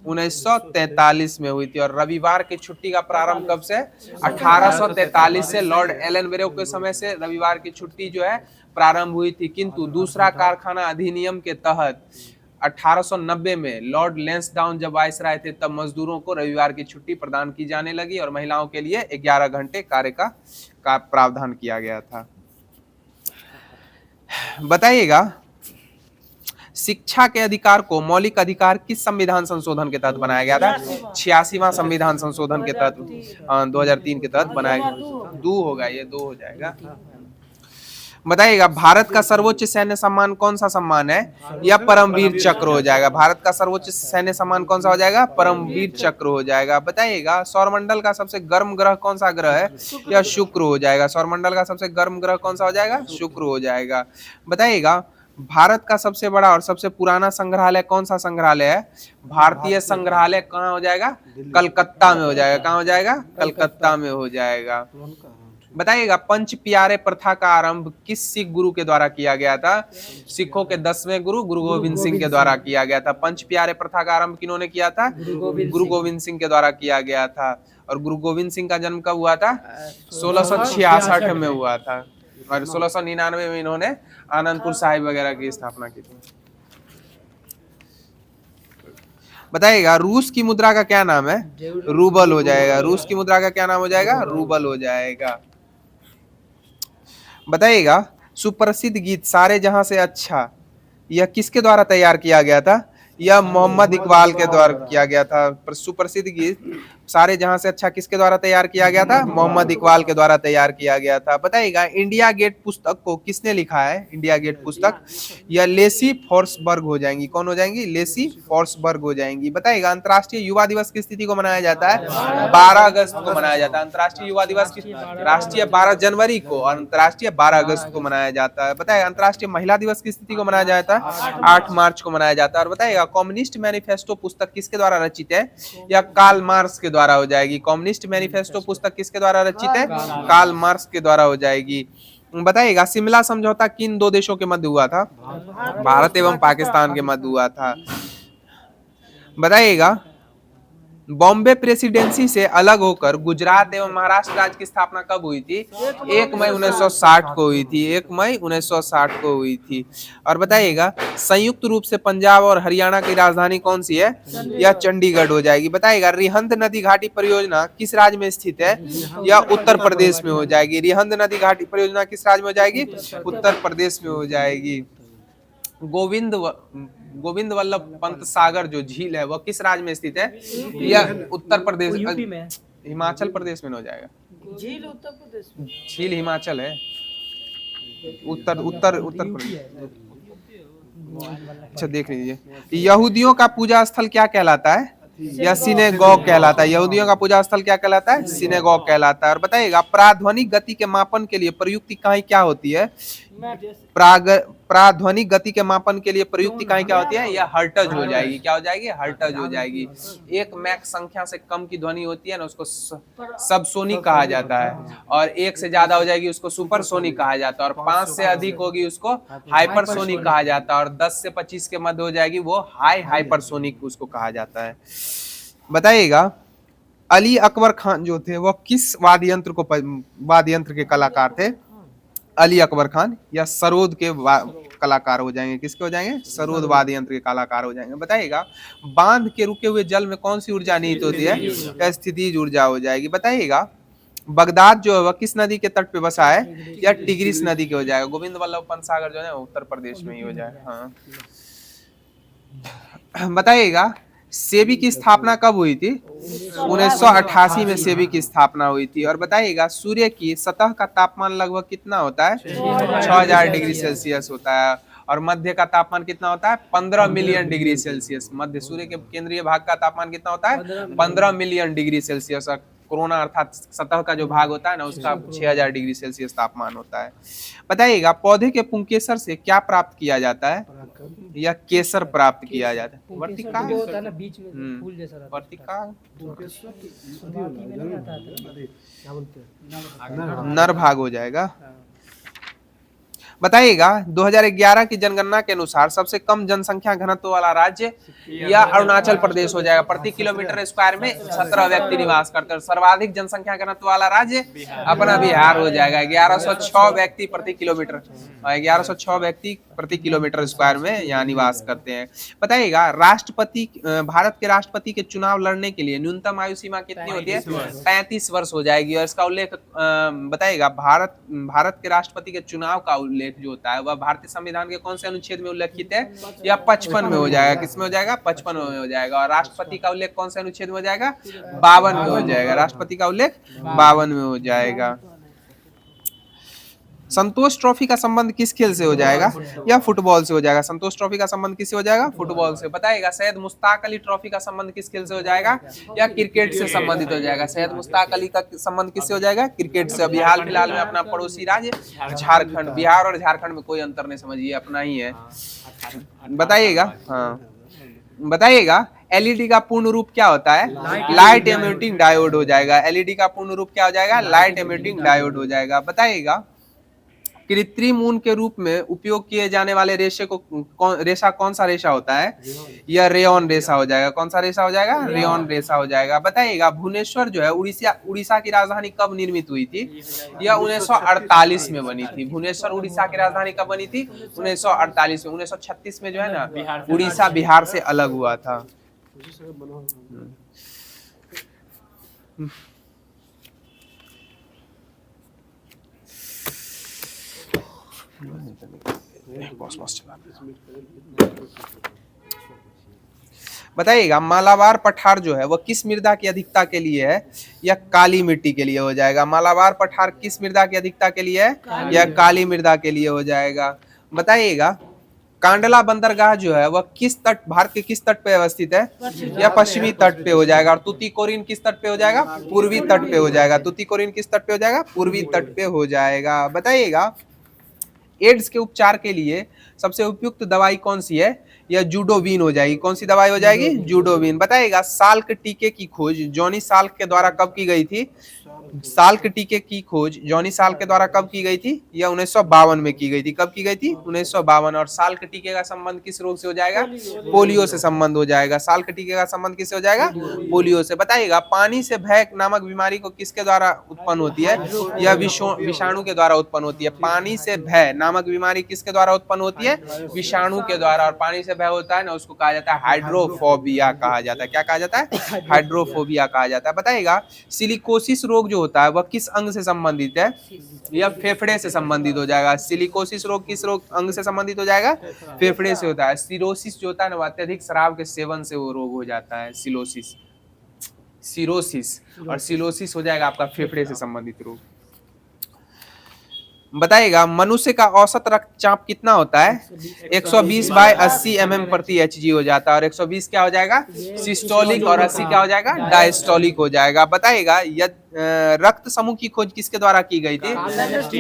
1943 में हुई थी। और रविवार की छुट्टी का प्रारंभ कब से? 1843 से। लॉर्ड एलन बेरो के समय से रविवार की छुट्टी जो है प्रारंभ हुई थी। किंतु दूसरा कारखाना अधिनियम के तहत 1890 में लॉर्ड लैंसडाउन जब वायसराय थे तब मजदूरों को रविवार की छुट्टी प्रदान की जाने लगी और महिलाओं के लिए 11 घंटे कार्य का प्रावधान किया गया था। बताइएगा शिक्षा के अधिकार को मौलिक अधिकार किस संविधान संशोधन के तहत बनाया गया था? 86वां संविधान संशोधन के तहत 2003 के तहत बनाया गया। 2 होगा, ये 2 हो जाएगा। बताइएगा भारत का सर्वोच्च सैन्य सम्मान कौन सा सम्मान है? या परमवीर चक्र हो जाएगा। भारत का सर्वोच्च सैन्य सम्मान कौन सा हो जाएगा? परमवीर चक्र हो जाएगा। बताइएगा सौरमंडल का सबसे गर्म ग्रह कौन सा ग्रह है? या शुक्र हो जाएगा। सौरमंडल का सबसे गर्म ग्रह कौन सा हो जाएगा? शुक्र हो जाएगा। बताइएगा भारत का सबसे बड़ा और सबसे पुराना संग्रहालय कौन सा संग्रहालय है? भारतीय संग्रहालय कहाँ हो जाएगा? कलकत्ता में हो जाएगा। कहाँ हो जाएगा? कलकत्ता में हो जाएगा। बताइएगा पंच प्यारे प्रथा का आरंभ किस सिख गुरु के द्वारा किया गया था? सिखों के 10वें गुरु गुरु गोविंद सिंह के द्वारा किया गया था। पंच प्यारे प्रथा का आरंभ किन्होंने किया था? गुरु गोविंद सिंह के द्वारा किया गया था। और गुरु गोविंद सिंह का जन्म कब हुआ था? 1666 में हुआ था। और 1699 में इन्होंने आनंदपुर साहिब वगैरह की स्थापना की थी। बताइएगा रूस की मुद्रा का क्या नाम है? रूबल हो जाएगा। रूस की मुद्रा का क्या नाम हो जाएगा? रूबल हो जाएगा। बताइएगा सुप्रसिद्ध गीत सारे जहां से अच्छा यह किसके द्वारा तैयार किया गया था? यह मोहम्मद इकबाल के द्वारा किया गया था। सुप्रसिद्ध गीत सारे जहां से अच्छा किसके द्वारा तैयार किया गया था? मोहम्मद इकबाल के द्वारा तैयार किया गया था। बताइएगा इंडिया गेट पुस्तक को किसने लिखा है? इंडिया गेट पुस्तक यह लेसी फॉर्सबर्ग हो जाएंगी। कौन हो जाएंगी? लेसी फॉर्सबर्ग हो जाएंगी। बताइएगा अंतर्राष्ट्रीय युवा दिवस किस तिथि को मनाया जाता है? 12 अगस्त को मनाया जाता है। अंतर्राष्ट्रीय युवा दिवस राष्ट्रीय 12 जनवरी को और अंतर्राष्ट्रीय 12 अगस्त को मनाया जाता है। बताइएगा अंतर्राष्ट्रीय महिला दिवस किस तिथि को मनाया जाता है? 8 मार्च को मनाया जाता है। और बताइएगा कम्युनिस्ट मैनिफेस्टो पुस्तक किसके द्वारा रचित है? या कार्ल मार्क्स के द्वारा हो जाएगी। कम्युनिस्ट मैनिफेस्टो पुस्तक किसके द्वारा रचित है? कार्ल मार्क्स के द्वारा हो जाएगी। बताइएगा शिमला समझौता किन 2 देशों के मध्य हुआ था? भारत एवं पाकिस्तान के मध्य हुआ था। बताइएगा बॉम्बे प्रेसिडेंसी से अलग होकर गुजरात एवं महाराष्ट्र राज्य की स्थापना कब हुई थी? 1 मई 1960 को हुई थी। 1 मई 1960 को हुई थी। और बताइएगा संयुक्त रूप से पंजाब और हरियाणा की राजधानी कौन सी है? यह चंडीगढ़ हो जाएगी। बताइएगा रिहंद नदी घाटी परियोजना किस राज्य में स्थित है? यह उत्तर प्रदेश में हो जाएगी। रिहंद नदी घाटी परियोजना किस राज्य में हो जाएगी? उत्तर प्रदेश में हो जाएगी। गोविंद वल्लभ पंत सागर जो झील है वह किस राज्य में स्थित है? यह उत्तर प्रदेश, यूपी में। हिमाचल प्रदेश में हो जाएगा। झील उत्तर प्रदेश में। झील हिमाचल है, उत्तर उत्तर उत्तर प्रदेश। अच्छा देख लीजिए, यहूदियों का पूजा स्थल क्या कहलाता है? यह सिनेगॉग कहलाता है। यहूदियों का पूजा स्थल क्या कहलाता है? सिनेगॉग कहलाता है। और बताइएगा प्राध्वनिक गति के मापन के लिए प्रयुक्त इकाई क्या होती है? प्राध्वनिक गति के मापन के लिए प्रयुक्त इकाई क्या होती है? यह हर्ट्ज हो जाएगी। क्या हो जाएगी? हर्ट्ज हो जाएगी। एक मैक संख्या से कम की ध्वनि होती है ना, उसको सबसोनिक कहा जाता है। और 1 से ज्यादा हो जाएगी उसको सुपरसोनिक कहा जाता है। और 5 से अधिक होगी उसको हाइपरसोनिक कहा जाता है। और 10 से 25 के मध्य हो जाएगी वो हाइपरसोनिक उसको कहा जाता है। बताइएगा अली अकबर खान जो थे वह किस वाद्य यंत्र के कलाकार थे? अली अकबर खान या सरोद के कलाकार हो जाएंगे। किसके हो जाएंगे? सरोद वाद्य यंत्र के कलाकार हो जाएंगे। बताइएगा बांध के रुके हुए जल में कौन सी ऊर्जा निहित होती है? स्थितिज ऊर्जा हो जाएगी। बताइएगा बगदाद जो है वह किस नदी के तट पे बसा है? या टिग्रिस नदी के हो जाएगा। गोविंद वल्लभ पंत सागर जो है उत्तर प्रदेश में ही हो जाएगा। हाँ बताइएगा सेबी की स्थापना कब हुई थी? 1988 में सेबी की स्थापना हुई थी। और बताइएगा सूर्य की सतह का तापमान लगभग कितना होता है? 6000 डिग्री सेल्सियस होता है। और मध्य का तापमान कितना होता है? 15 मिलियन डिग्री सेल्सियस। मध्य सूर्य के केंद्रीय भाग का तापमान कितना होता है? 15 मिलियन डिग्री सेल्सियस। और कोरोना अर्थात सतह का जो भाग होता है ना उसका 6000 डिग्री सेल्सियस तापमान होता है। बताइएगा पौधे के पुंकेसर से क्या प्राप्त किया जाता है? या केसर प्राप्त किया जाता है। वर्तिका होता है ना बीच में फूल जैसा रहता है। वर्तिका में नहीं आता था। नर भाग हो जाएगा। बताइएगा 2011 की जनगणना के अनुसार सबसे कम जनसंख्या घनत्व वाला राज्य या अरुणाचल प्रदेश हो जाएगा। प्रति किलोमीटर स्क्वायर में 17 व्यक्ति निवास करते हैं। सर्वाधिक जनसंख्या घनत्व वाला राज्य अपना बिहार हो जाएगा। 1106 व्यक्ति प्रति किलोमीटर, 1106 व्यक्ति प्रति किलोमीटर स्क्वायर में यहाँ निवास करते हैं। बताइएगा राष्ट्रपति, भारत के राष्ट्रपति के चुनाव लड़ने के लिए न्यूनतम आयु सीमा कितनी होती है? 35 वर्ष हो जाएगी। और इसका उल्लेख बताइएगा भारत के राष्ट्रपति के चुनाव का उल्लेख जो होता है वह भारतीय संविधान के कौन से अनुच्छेद में उल्लेखित है? या 55 में हो जाएगा। किस में हो जाएगा? 55 में हो जाएगा। और राष्ट्रपति का उल्लेख कौन से अनुच्छेद में हो जाएगा? 52 में हो जाएगा। राष्ट्रपति का उल्लेख 52 में हो जाएगा। संतोष ट्रॉफी का संबंध किस खेल से हो जाएगा? या फुटबॉल से हो जाएगा। संतोष ट्रॉफी का संबंध किससे हो जाएगा? फुटबॉल से। बताइएगा सैयद मुश्ताक अली ट्रॉफी का संबंध किस खेल से हो जाएगा? या क्रिकेट से संबंधित हो जाएगा। सैयद मुश्ताक अली का संबंध किससे हो जाएगा? क्रिकेट से। अभी हाल फिलहाल में अपना पड़ोसी राज्य झारखंड, बिहार और झारखंड में कोई अंतर नहीं, समझिए अपना ही है। बताइएगा हाँ बताइएगा एलईडी का पूर्ण रूप क्या होता है? लाइट एमिटिंग डायोड हो जाएगा। एलईडी का पूर्ण रूप क्या हो जाएगा? लाइट एमिटिंग डायोड हो जाएगा। बताइएगा कृत्रिम ऊन के रूप में उपयोग किए जाने वाले रेशे को रेशा कौन सा रेशा होता है? यह रेयन रेशा हो जाएगा। कौन सा रेशा हो जाएगा? रेयन रेशा हो जाएगा। बताइएगा भुवनेश्वर जो है उड़ीसा की राजधानी कब निर्मित हुई थी? यह 1948 में बनी थी। भुवनेश्वर उड़ीसा की राजधानी कब बनी थी? 1948 में। 1936 में जो है ना उड़ीसा बिहार से अलग हुआ था। बताइएगा मालाबार पठार जो है वह किस मृदा की अधिकता के लिए है? या काली मिट्टी के लिए हो जाएगा। मालाबार पठार किस मृदा की अधिकता के लिए है? या काली मृदा के लिए हो जाएगा। बताइएगा कांडला बंदरगाह जो है वह किस तट, भारत के किस तट पे अवस्थित है? या पश्चिमी तट पे हो जाएगा। और तुतीकोरिन किस तट पे हो जाएगा? पूर्वी तट पे हो जाएगा। तुतीकोरिन किस तट पे हो जाएगा? पूर्वी तट पे हो जाएगा। बताइएगा एड्स के उपचार के लिए सबसे उपयुक्त दवाई कौन सी है? या जूडोविन हो जाएगी। कौन सी दवाई हो जाएगी? जूडोविन। बताइएगा साल्क टीके की खोज जॉनी साल्क के द्वारा कब की गई थी? साल्क टीके की खोज जॉनी साल्क के द्वारा कब की गई थी? यह 1952 में की गई थी। कब की गई थी? 1952। और साल्क टीके का संबंध किस रोग से हो जाएगा? पोलियो से संबंध हो जाएगा। साल्क टीके का संबंध किससे हो जाएगा? पोलियो से। बताइएगा पानी से भय नामक बीमारी को किसके द्वारा उत्पन्न होती है? यह विषाणु के द्वारा उत्पन्न होती है। पानी से भय नामक बीमारी किसके द्वारा उत्पन्न होती है? विषाणु के द्वारा। और पानी से भय होता है ना, उसको कहा जाता है हाइड्रोफोबिया कहा जाता है। क्या कहा जाता है? हाइड्रोफोबिया कहा जाता है। बताइएगा सिलिकोसिस रोग जो होता है वह किस अंग से संबंधित है? यह फेफड़े से संबंधित हो जाएगा। सिलिकोसिस रोग किस रोग अंग से संबंधित हो जाएगा? फेफड़े से होता है। सिरोसिस जो होता है ना, वो अत्यधिक शराब के सेवन से वो रोग हो जाता है, सिरोसिस। और सिलोसिस हो जाएगा आपका फेफड़े से संबंधित रोग। बताइएगा मनुष्य का औसत रक्तचाप कितना होता है? 120/80 mm प्रति HG हो जाता है। और 120 क्या हो जाएगा? सिस्टोलिक। और 80 क्या हो जाएगा? डायस्टोलिक हो जाएगा। बताइएगा रक्त समूह की खोज किसके द्वारा की गई थी?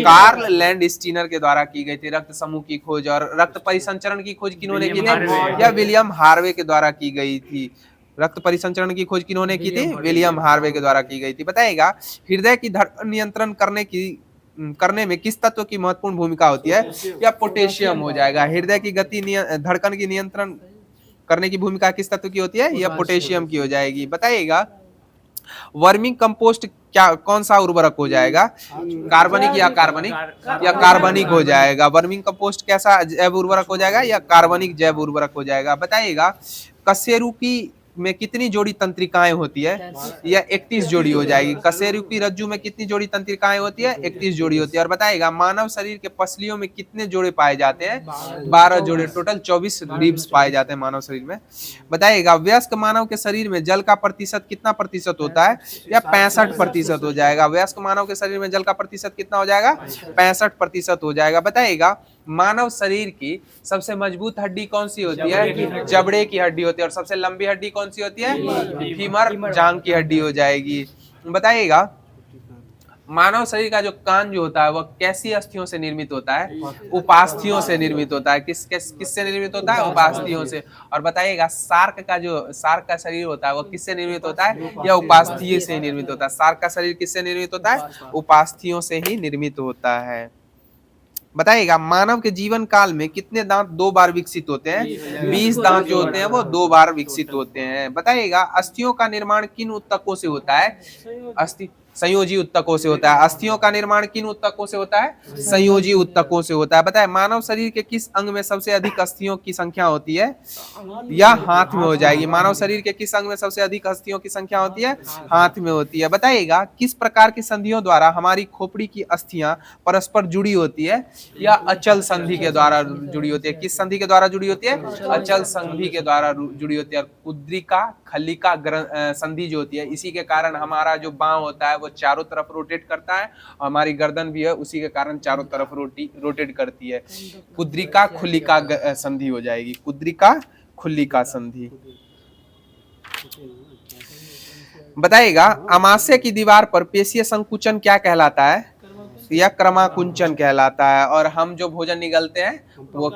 कार्ल लैंडस्टीनर के द्वारा की गई थी रक्त समूह की खोज। और रक्त परिसंचरण की खोज किन्होंने की थी? या विलियम हार्वे के द्वारा की गई थी। रक्त परिसंचरण की खोज किन्होंने की थी? विलियम हार्वे के द्वारा की गई थी। बताइएगा हृदय की धड़कन नियंत्रण करने में किस तत्व की महत्वपूर्ण भूमिका होती है? या पोटेशियम हो जाएगा। हृदय की गति धड़कन की नियंत्रण करने की भूमिका किस तत्व की होती है? या पोटेशियम की हो जाएगी। बताइएगा वर्मिंग कंपोस्ट क्या कौन सा उर्वरक हो जाएगा? कार्बनिक या कार्बनिक हो जाएगा। वर्मिंग कंपोस्ट कैसा जैव उर्वरक हो जाएगा? या कार्बनिक जैव उर्वरक हो जाएगा। बताइएगा कशेरुकी में कितनी जोड़ी तंत्रिकाएं होती है? या 31 जोड़ी हो जाएगी। कशेरुकी रज्जु में कितनी जोड़ी तंत्रिकाएं होती है? 31 जोड़ी होती है। और बताइएगा मानव शरीर के पसलियों में कितने जोड़े पाए जाते हैं? 12 जोड़े। टोटल 24 रिब्स पाए जाते हैं मानव शरीर में। बताइएगा वयस्क मानव के शरीर में जल का प्रतिशत कितना प्रतिशत होता है? या 65% हो जाएगा। वयस्क मानव के शरीर में जल का प्रतिशत कितना हो जाएगा? 65% हो जाएगा। बताइएगा मानव शरीर की सबसे मजबूत हड्डी कौन सी होती है? जबड़े की हड्डी होती है। और सबसे लंबी हड्डी कौन सी होती है? फीमर जांग की हड्डी हो जाएगी। बताइएगा मानव शरीर का जो कान जो होता है वह कैसी अस्थियों से निर्मित होता है? उपास्थियों से निर्मित होता है। किससे निर्मित होता है? उपास्थियों से। और बताइएगा सार्क का शरीर होता है वह किससे निर्मित होता है? या उपास्थियों से निर्मित होता है। सार्क का शरीर किससे निर्मित होता है? उपास्थियों से ही निर्मित होता है। बताइएगा मानव के जीवन काल में कितने दांत 2 बार विकसित होते हैं? 20 दांत जो होते हैं वो 2 बार विकसित होते हैं। बताइएगा अस्थियों का निर्माण किन ऊतकों से होता है? संयोजी ऊतकों से होता है। अस्थियों का निर्माण किन ऊतकों से होता है? संयोजी ऊतकों से होता है। बताए मानव शरीर के किस अंग में सबसे अधिक अस्थियों की संख्या होती है? या हाथ में हो जाएगी। मानव शरीर के किस अंग में सबसे अधिक अस्थियों की संख्या होती है? हाथ में होती है। बताइएगा किस प्रकार की संधियों द्वारा हमारी खोपड़ी की अस्थियां परस्पर जुड़ी होती है? या अचल संधि के द्वारा जुड़ी होती है। किस संधि के द्वारा जुड़ी होती है? अचल संधि के द्वारा जुड़ी होती है। कुद्रिका खल्लिका संधि जो होती है इसी के कारण हमारा जो बांह होता है वो चारों तरफ रोटेट करता है। और हमारी गर्दन भी है उसी के कारण चारों तरफ रोटेट करती है। कुद्रिका खुल्लिका संधि हो जाएगी। कुद्रिका खुल्लिका संधि। बताइएगा अमाशय की दीवार पर पेशीय संकुचन क्या कहलाता है? या क्रमाकुंचन कहलाता है। और हम जो भोजन निगलते हैं वो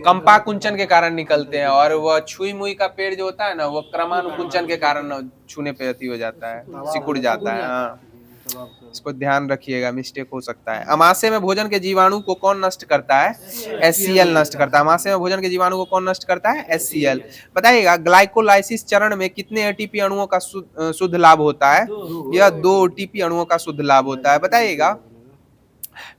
कंपाकुंचन के कारण निकलते हैं। और वो छुई मुई का पेड़ जो होता है ना वो क्रमानुकुंचन के कारण छूने पे अति हो जाता है, सिकुड़ जाता है। हाँ इसको ध्यान रखिएगा, मिस्टेक हो सकता है। अमाशय में भोजन के जीवाणु को कौन नष्ट करता है? HCl नष्ट करता है। अमाशय में भोजन के जीवाणु को कौन नष्ट करता है? HCl। बताइएगा ग्लाइकोलाइसिस चरण में कितने ATP अणुओं का शुद्ध लाभ होता है? यह 2 ATP अणुओं का शुद्ध लाभ होता है। बताइएगा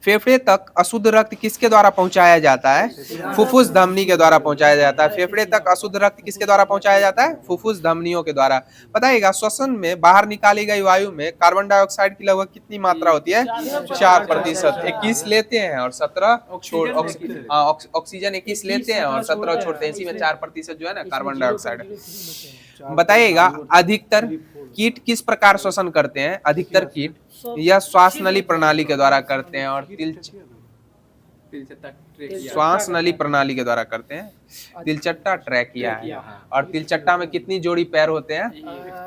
फेफड़े तक अशुद्ध रक्त किसके द्वारा पहुंचाया जाता है? फुफ्फुस धमनी के द्वारा पहुंचाया जाता है। फेफड़े तक अशुद्ध रक्त किसके द्वारा पहुंचाया जाता है? फुफ्फुस धमनियों के द्वारा। बताइएगा श्वसन में बाहर निकाली गई वायु में कार्बन डाइऑक्साइड की लगभग कितनी मात्रा होती है? 4%। 21 लेते हैं और 17 छोड़ ऑक्सीजन 21 लेते हैं और 17 छोड़ते हैं। इसी में 4% जो है ना कार्बन डाइऑक्साइड। बताइएगा अधिकतर कीट किस प्रकार श्वसन करते हैं? अधिकतर कीट या श्वास नली प्रणाली के द्वारा करते हैं। और श्वास नली प्रणाली के द्वारा करते हैं। तिलचट्टा ट्रैकिया है। और तिलचट्टा में कितनी जोड़ी पैर होते हैं?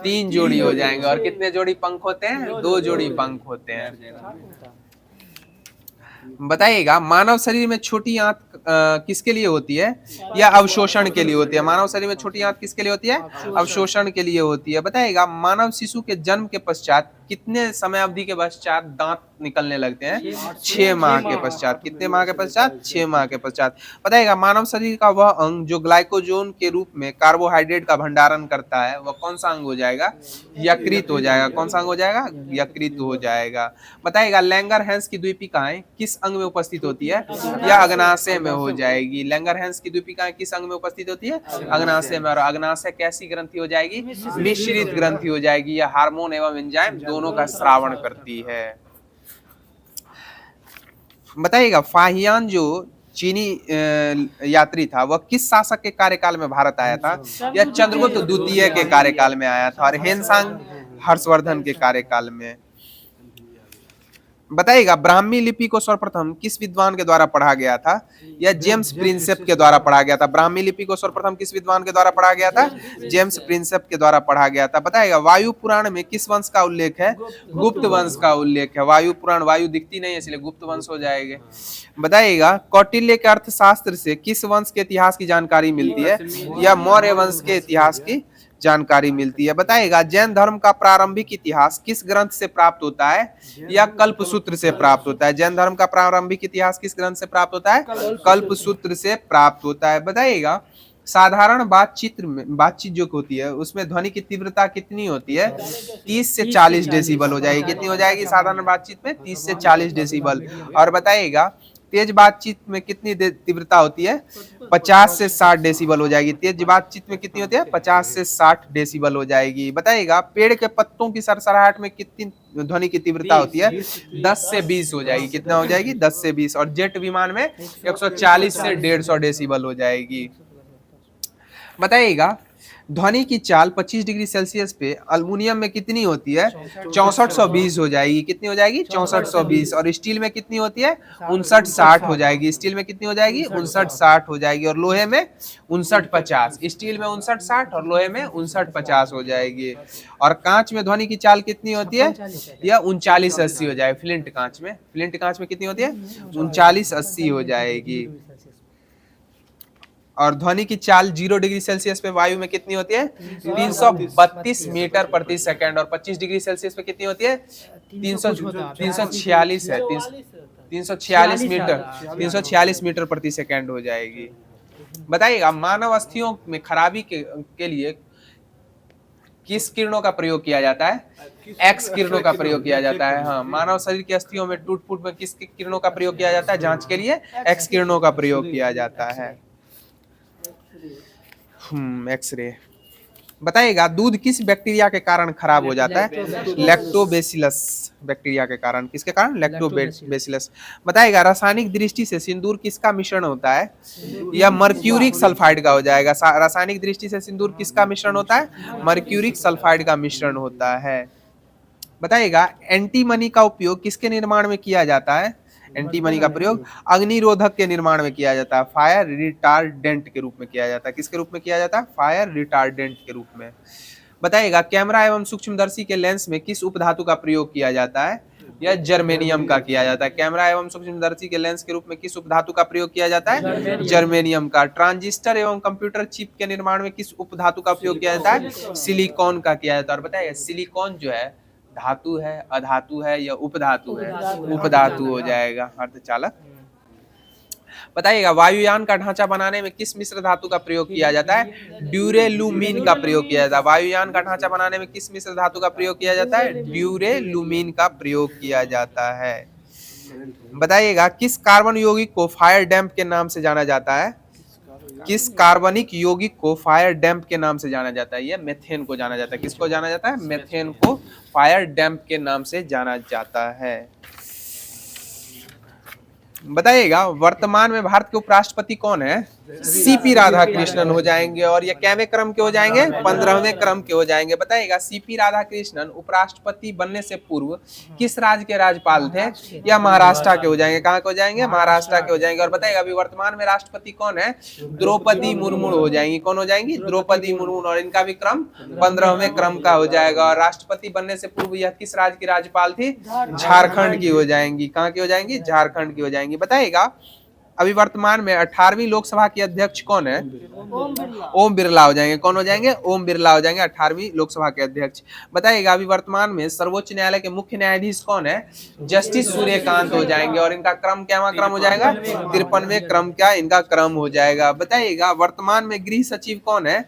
3 जोड़ी हो जाएंगे। और कितने जोड़ी पंख होते हैं? 2 जोड़ी पंख होते हैं। बताइएगा मानव शरीर में छोटी आंत किसके लिए होती है या अवशोषण के लिए होती है? मानव शरीर में छोटी आंत किसके लिए होती है? अवशोषण के लिए होती है। बताइएगा मानव शिशु के जन्म के पश्चात कितने समय अवधि के पश्चात दांत निकलने लगते हैं? 6 माह के पश्चात। कितने माह के पश्चात? 6 माह के पश्चात। बताइएगा मानव शरीर का वह अंग जो ग्लाइकोजन के रूप में कार्बोहाइड्रेट का भंडारण करता है वह कौन सा अंग हो जाएगा? यकृत हो जाएगा। कौन सा अंग हो जाएगा? यकृत हो जाएगा। बताइएगा लैंगरहैंस की द्वीपिकाएं किस अंग में उपस्थित होती है या अग्नाशय में हो जाएगी? लैंगरहैंस की द्वीपिकाएं किस अंग में उपस्थित होती है? अग्नाशय में। और अग्नाशय कैसी ग्रंथि हो जाएगी? मिश्रित ग्रंथि हो जाएगी। यह हार्मोन एवं एंजाइम दोनों का श्रावण करती है। बताइएगा फाहियान जो चीनी यात्री था वह किस शासक के कार्यकाल में भारत आया था? या चंद्रगुप्त द्वितीय के कार्यकाल में आया था और हेनसांग हर्षवर्धन के कार्यकाल में। बताइएगा ब्राह्मी लिपि को सर्वप्रथम किस विद्वान के द्वारा पढ़ा गया था? या जेम्स प्रिंसेप के द्वारा पढ़ा गया था? ब्राह्मी लिपि को सर्वप्रथम किस विद्वान के द्वारा पढ़ा गया था? जेम्स प्रिंसेप के द्वारा पढ़ा गया था। बताइएगा वायु पुराण में किस वंश का उल्लेख है? गुप्त वंश का उल्लेख है। वायु पुराण, वायु दिखती नहीं है इसलिए गुप्त वंश हो जाएंगे। बताइएगा कौटिल्य के अर्थशास्त्र से किस वंश के इतिहास की जानकारी मिलती है? या मौर्य वंश के इतिहास की जानकारी मिलती है। बताइएगा जैन धर्म का प्रारंभिक इतिहास किस ग्रंथ से प्राप्त होता है या कल्पसूत्र से प्राप्त होता है? जैन धर्म का प्रारंभिक इतिहास किस ग्रंथ से प्राप्त होता है? कल्पसूत्र से प्राप्त होता है। बताइएगा साधारण बातचीत जो होती है उसमें ध्वनि की तीव्रता कितनी होती है? 30 से 40 डेसिबल हो जाएगी। कितनी हो जाएगी साधारण बातचीत में? 30 से 40 डेसिबल। और बताइएगा तेज बातचीत में कितनी तीव्रता होती है? 50 से 60 डेसिबल हो जाएगी। तेज बातचीत में कितनी होती है? 50 से 60 डेसिबल हो जाएगी। बताइएगा पेड़ के पत्तों की सरसराहट में कितनी ध्वनि की तीव्रता होती है? 10 से 20 हो जाएगी। कितना हो जाएगी? 10 से 20। और जेट विमान में 140 से 150 डेसिबल हो जाएगी। बताइएगा ध्वनि की चाल 25 डिग्री सेल्सियस पे अल्युमिनियम में कितनी होती है? 6420 हो जाएगी। कितनी हो जाएगी? 6420। और स्टील में कितनी होती है? 5960 हो जाएगी। स्टील में कितनी हो जाएगी? 5960 हो जाएगी। और लोहे में 5950। स्टील में 5960 और लोहे में 5950 हो जाएगी। और कांच में ध्वनि की चाल कितनी होती है? यह 3980 हो जाएगी। फ्लिंट कांच में कितनी होती है? 3980 हो जाएगी। और ध्वनि की चाल 0 डिग्री सेल्सियस पे वायु में कितनी होती है? 332 मीटर प्रति सेकंड। और 25 डिग्री सेल्सियस पे कितनी होती है? 346 है। 346 मीटर प्रति सेकंड हो जाएगी। बताइएगा मानव अस्थियों में खराबी के लिए किस किरणों का प्रयोग किया जाता है? एक्स किरणों का प्रयोग किया जाता है। हाँ, मानव शरीर की अस्थियों में टूट फूट में किस किरणों का प्रयोग किया जाता है? जांच के लिए एक्स किरणों का प्रयोग किया जाता है। एक्सरे। बताइएगा दूध किस बैक्टीरिया के कारण खराब हो जाता है? लैक्टोबैसिलस बैक्टीरिया के कारण। किसके कारण? लैक्टोबैसिलस। बताइएगा रासायनिक दृष्टि से सिंदूर किसका मिश्रण होता है? या मर्क्यूरिक सल्फाइड का हो जाएगा। रासायनिक दृष्टि से सिंदूर किसका मिश्रण होता है? मर्क्यूरिक सल्फाइड का मिश्रण होता है। बताइएगा एंटीमनी का उपयोग किसके निर्माण में किया जाता है? एंटीमनी का प्रयोग अग्निरोधक के निर्माण में किया जाता है। फायर रिटार्डेंट के रूप में किया जाता है। किसके रूप में किया जाता है? फायर रिटार्डेंट के रूप में। बताइएगा कैमरा एवं सूक्ष्मदर्शी के लेंस में किस उपधातु का प्रयोग किया जाता है? या जर्मेनियम का किया जाता है। कैमरा एवं सूक्ष्मदर्शी के लेंस के रूप में किस उपधातु का प्रयोग किया जाता है? जर्मेनियम का। ट्रांजिस्टर एवं कंप्यूटर चिप के निर्माण में किस उपधातु का उपयोग किया जाता है? सिलिकॉन का किया जाता है। और बताइए सिलिकॉन जो है धातु है, अधातु है या उपधातु है? उपधातु हो जाएगा। अर्धचालक। बताइएगा वायुयान का ढांचा बनाने में किस मिश्र धातु का प्रयोग किया जाता है? ड्यूरेलुमीन का प्रयोग किया जाता है। वायुयान का ढांचा बनाने में किस मिश्र धातु का प्रयोग किया जाता है? ड्यूरेलुमीन का प्रयोग किया जाता है। बताइएगा किस कार्बन यौगिक को फायर डैम्प के नाम से जाना जाता है? किस कार्बनिक यौगिक को फायर डैम्प के नाम से जाना जाता है? यह मेथेन को जाना जाता है। किसको जाना जाता है? मेथेन को फायर डैम्प के नाम से जाना जाता है। बताइएगा वर्तमान में भारत के उपराष्ट्रपति कौन है? सीपी राधाकृष्णन हो जाएंगे। और ये कैवे क्रम के हो जाएंगे? 15वें क्रम के हो जाएंगे। बताइएगा सीपी राधाकृष्णन उपराष्ट्रपति बनने से पूर्व किस राज्य के राज्यपाल थे? या महाराष्ट्र के हो जाएंगे। कहाँ के हो जाएंगे? महाराष्ट्र के हो जाएंगे। और बताइएगा अभी वर्तमान में राष्ट्रपति कौन है? द्रौपदी मुर्मू हो जाएंगी। कौन हो जाएंगी? द्रौपदी मुर्मू। और इनका भी क्रम 15वें क्रम का हो जाएगा। और राष्ट्रपति बनने से पूर्व यह किस राज्य की राज्यपाल थी? झारखंड की हो जाएंगी। कहाँ की हो जाएंगी? झारखंड की हो जाएंगी। बताइएगा अभी वर्तमान में 18वीं लोकसभा के अध्यक्ष कौन है? ओम बिरला हो जाएंगे। कौन हो जाएंगे? ओम बिरला हो जाएंगे 18वीं लोकसभा के अध्यक्ष। बताइएगा अभी वर्तमान में सर्वोच्च न्यायालय के मुख्य न्यायाधीश कौन है? जस्टिस सूर्यकांत हो जाएंगे। और इनका क्रम क्या क्रम हो जाएगा? 53वें क्रम का इनका क्रम हो जाएगा। बताइएगा वर्तमान में गृह सचिव कौन है?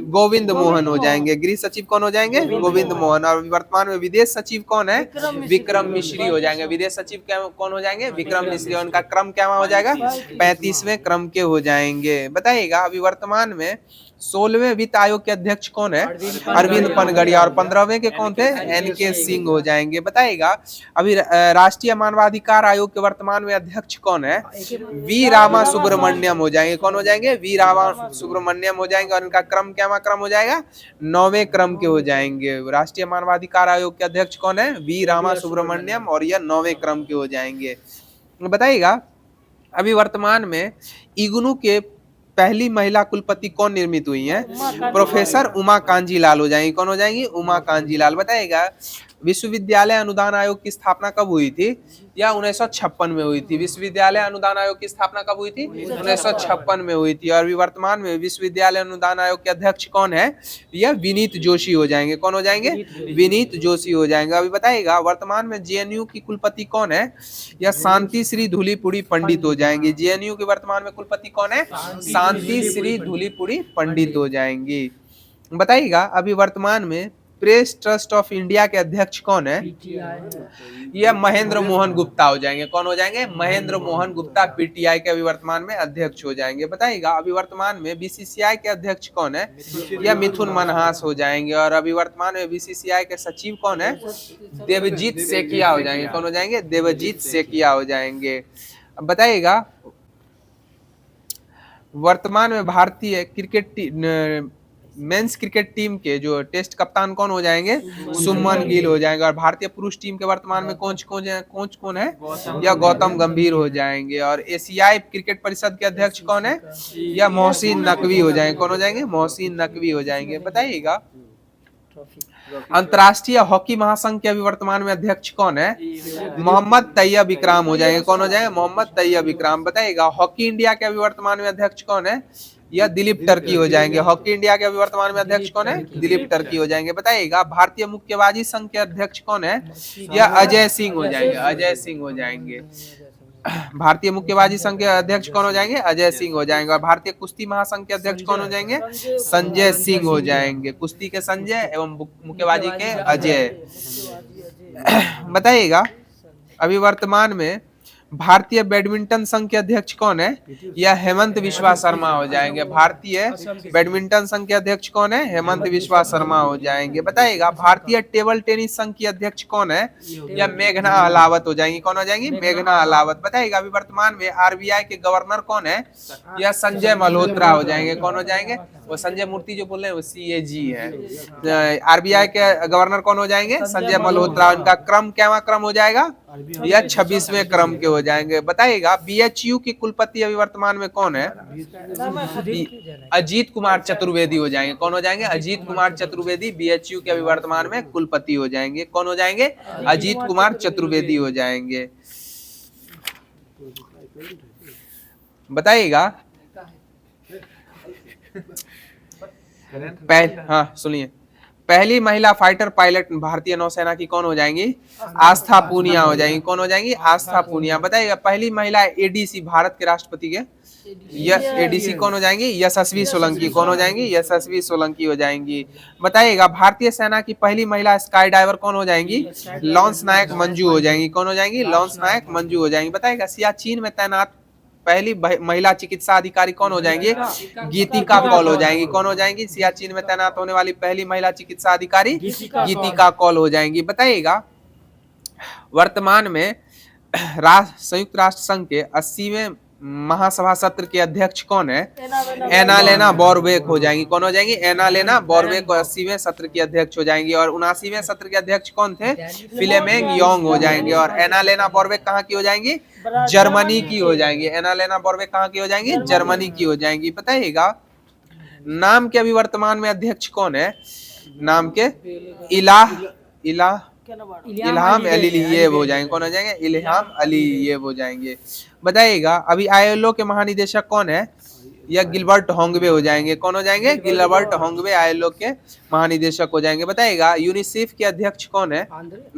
गोविंद मोहन हो जाएंगे। गृह सचिव कौन हो जाएंगे? गोविंद मोहन। और वर्तमान में विदेश सचिव कौन है? विक्रम मिश्री हो जाएंगे। विदेश सचिव कौन हो जाएंगे? विक्रम मिश्री। और इनका क्रम क्या हो जाएगा? 35वें क्रम के हो जाएंगे। बताइएगा अभी वर्तमान में 16वें वित्त आयोग के अध्यक्ष कौन है? अरविंद पनगड़िया। और 15वें के कौन थे? एनके सिंह हो जाएंगे। बताइएगा अभी राष्ट्रीय मानवाधिकार आयोग के वर्तमान में अध्यक्ष कौन है? वी रामा सुब्रमण्यम हो जाएंगे। कौन हो जाएंगे? वी रामा सुब्रमण्यम हो जाएंगे। और इनका क्रम क्या क्रम हो जाएगा? 9वें क्रम के हो जाएंगे। राष्ट्रीय मानवाधिकार आयोग के अध्यक्ष कौन है? वी रामा सुब्रमण्यम। और यह 9वें क्रम के हो जाएंगे। बताइएगा अभी वर्तमान में इग्नू के पहली महिला कुलपति कौन निर्मित हुई हैं? प्रोफेसर उमा कांजी लाल हो जाएंगी। कौन हो जाएंगी? उमा कांजी लाल। बताइएगा विश्वविद्यालय अनुदान आयोग की स्थापना कब हुई थी? या 1956 में हुई थी। विश्वविद्यालय अनुदान आयोग की स्थापना कब हुई थी? 1956 में हुई थी। और वर्तमान में विश्वविद्यालय अनुदान आयोग के अध्यक्ष कौन है? यह विनीत जोशी हो जाएंगे। कौन हो जाएंगे? विनीत जोशी हो जाएंगे। अभी बताइएगा वर्तमान में जेएनयू की कुलपति कौन है? यह शांति श्री धूलीपुड़ी पंडित हो जाएंगी। जेएनयू के वर्तमान में कुलपति कौन है? शांति श्री धूलीपुड़ी पंडित हो जाएंगी। बताइएगा अभी वर्तमान में प्रेस ट्रस्ट ऑफ इंडिया के अध्यक्ष कौन है? यह महेंद्र मोहन गुप्ता हो जाएंगे। कौन हो जाएंगे? महेंद्र मोहन गुप्ता पीटीआई के अभी वर्तमान में अध्यक्ष हो जाएंगे। बताइएगा अभी वर्तमान में बीसीसीआई के अध्यक्ष कौन है? यह मिथुन मनहास हो जाएंगे। और अभी वर्तमान में बीसीसीआई के सचिव कौन है? देवजीत सेकिया हो जाएंगे। कौन हो जाएंगे? देवजीत सेकिया हो जाएंगे। बताइएगा वर्तमान में भारतीय क्रिकेट मेंस क्रिकेट टीम के जो टेस्ट कप्तान कौन हो जाएंगे? सुमन गिल हो जाएंगे। और भारतीय पुरुष टीम के वर्तमान में कोच कौन है? या गौतम गंभीर हो जाएंगे। और एशियाई क्रिकेट परिषद के अध्यक्ष कौन है? या मोहसिन नकवी हो जाएंगे। कौन हो जाएंगे? मोहसिन नकवी हो जाएंगे। बताइएगा अंतर्राष्ट्रीय हॉकी महासंघ के अभी वर्तमान में अध्यक्ष कौन है? मोहम्मद तैयब इकराम हो जाएंगे। कौन हो जाएंगे? मोहम्मद तैयब इकराम। बताइएगा हॉकी इंडिया के अभी वर्तमान में अध्यक्ष कौन है? यह दिलीप टर्की हो जाएंगे। हॉकी इंडिया के अभी वर्तमान में अध्यक्ष कौन है? दिलीप टर्की हो जाएंगे। बताइएगा भारतीय मुक्केबाजी संघ के अध्यक्ष कौन है? यह अजय सिंह हो जाएंगे। अजय सिंह हो जाएंगे। भारतीय मुक्केबाजी संघ के अध्यक्ष कौन हो जाएंगे? अजय सिंह हो जाएंगे। और भारतीय कुश्ती महासंघ के अध्यक्ष कौन हो जाएंगे? संजय सिंह हो जाएंगे। कुश्ती के संजय एवं मुक्केबाजी के अजय। बताइएगा अभी वर्तमान में भारतीय बैडमिंटन संघ के अध्यक्ष कौन है? यह हेमंत बिस्वा शर्मा हो जाएंगे। भारतीय बैडमिंटन संघ के अध्यक्ष कौन है? हेमंत बिस्वा शर्मा हो जाएंगे। बताइएगा भारतीय टेबल टेनिस संघ की अध्यक्ष कौन है? यह मेघना अहलावत हो जाएंगी। कौन हो जाएंगी? मेघना अहलावत। बताइएगा अभी वर्तमान में आरबीआई के गवर्नर कौन है? यह संजय मल्होत्रा हो जाएंगे। कौन हो जाएंगे? वो संजय मूर्ति जो बोल रहे हैं वो सीएजी है। आरबीआई के गवर्नर कौन हो जाएंगे? संजय मल्होत्रा। उनका क्रम क्या क्रम हो जाएगा? यह 26वें क्रम के हो जाएंगे। बताइएगा बीएचयू की कुलपति अभी वर्तमान में कौन है? अजीत कुमार चतुर्वेदी हो जाएंगे। कौन हो जाएंगे? अजीत कुमार चतुर्वेदी बीएचयू के अभी वर्तमान में कुलपति हो जाएंगे। कौन हो जाएंगे? अजीत कुमार चतुर्वेदी हो जाएंगे। बताइएगा हाँ सुनिए पहली महिला फाइटर पायलट भारतीय नौसेना की कौन हो जाएंगी? आस्था पूनिया हो जाएंगी। कौन हो जाएंगी? आस्था पूनिया। बताइएगा पहली महिला एडीसी भारत के राष्ट्रपति के एडीसी कौन हो जाएंगी? यशस्वी सोलंकी। कौन हो जाएंगी? यशस्वी सोलंकी हो जाएंगी। बताइएगा भारतीय सेना की पहली महिला स्काई डाइवर कौन हो जाएंगी? लॉन्स नायक मंजू हो जाएंगी। कौन हो जाएंगी? लॉन्स नायक मंजू हो जाएंगी। बताइएगा सियाचिन में तैनात पहली महिला चिकित्सा अधिकारी कौन हो जाएंगी? गीतिका कौल हो जाएंगी। कौन हो जाएंगी? सियाचिन में तैनात होने वाली पहली महिला चिकित्सा अधिकारी गीतिका कौल हो जाएंगी। बताइएगा वर्तमान में संयुक्त राष्ट्र संघ के 80वें महासभा सत्र के अध्यक्ष कौन है? एनालेना बॉरबेक हो जाएंगी। कौन हो जाएंगी? एनालेना बॉरबेक 80वें सत्र की अध्यक्ष हो जाएंगी। और 79वें सत्र के अध्यक्ष कौन थे? फिलेमेंग योंग हो जाएंगे। और एनालेना बॉरबेक कहाँ की हो जाएंगी? जर्मनी की हो जाएंगी। एनालेना बॉरबेक कहाँ की हो जाएंगी? जर्मनी की हो जाएंगी। बताइएगा नाम के अभी वर्तमान में अध्यक्ष कौन है? नाम के इल्हाम अलीयेव हो जाएंगे। कौन हो जाएंगे? इल्हाम अलीयेव हो जाएंगे। बताइएगा अभी आईएलओ के महानिदेशक कौन है? या गिलबर्ट होंगवे हो जाएंगे। कौन हो जाएंगे? गिलबर्ट होंगवे आईएलओ के महानिदेशक हो जाएंगे। बताइएगा यूनिसेफ के अध्यक्ष कौन है?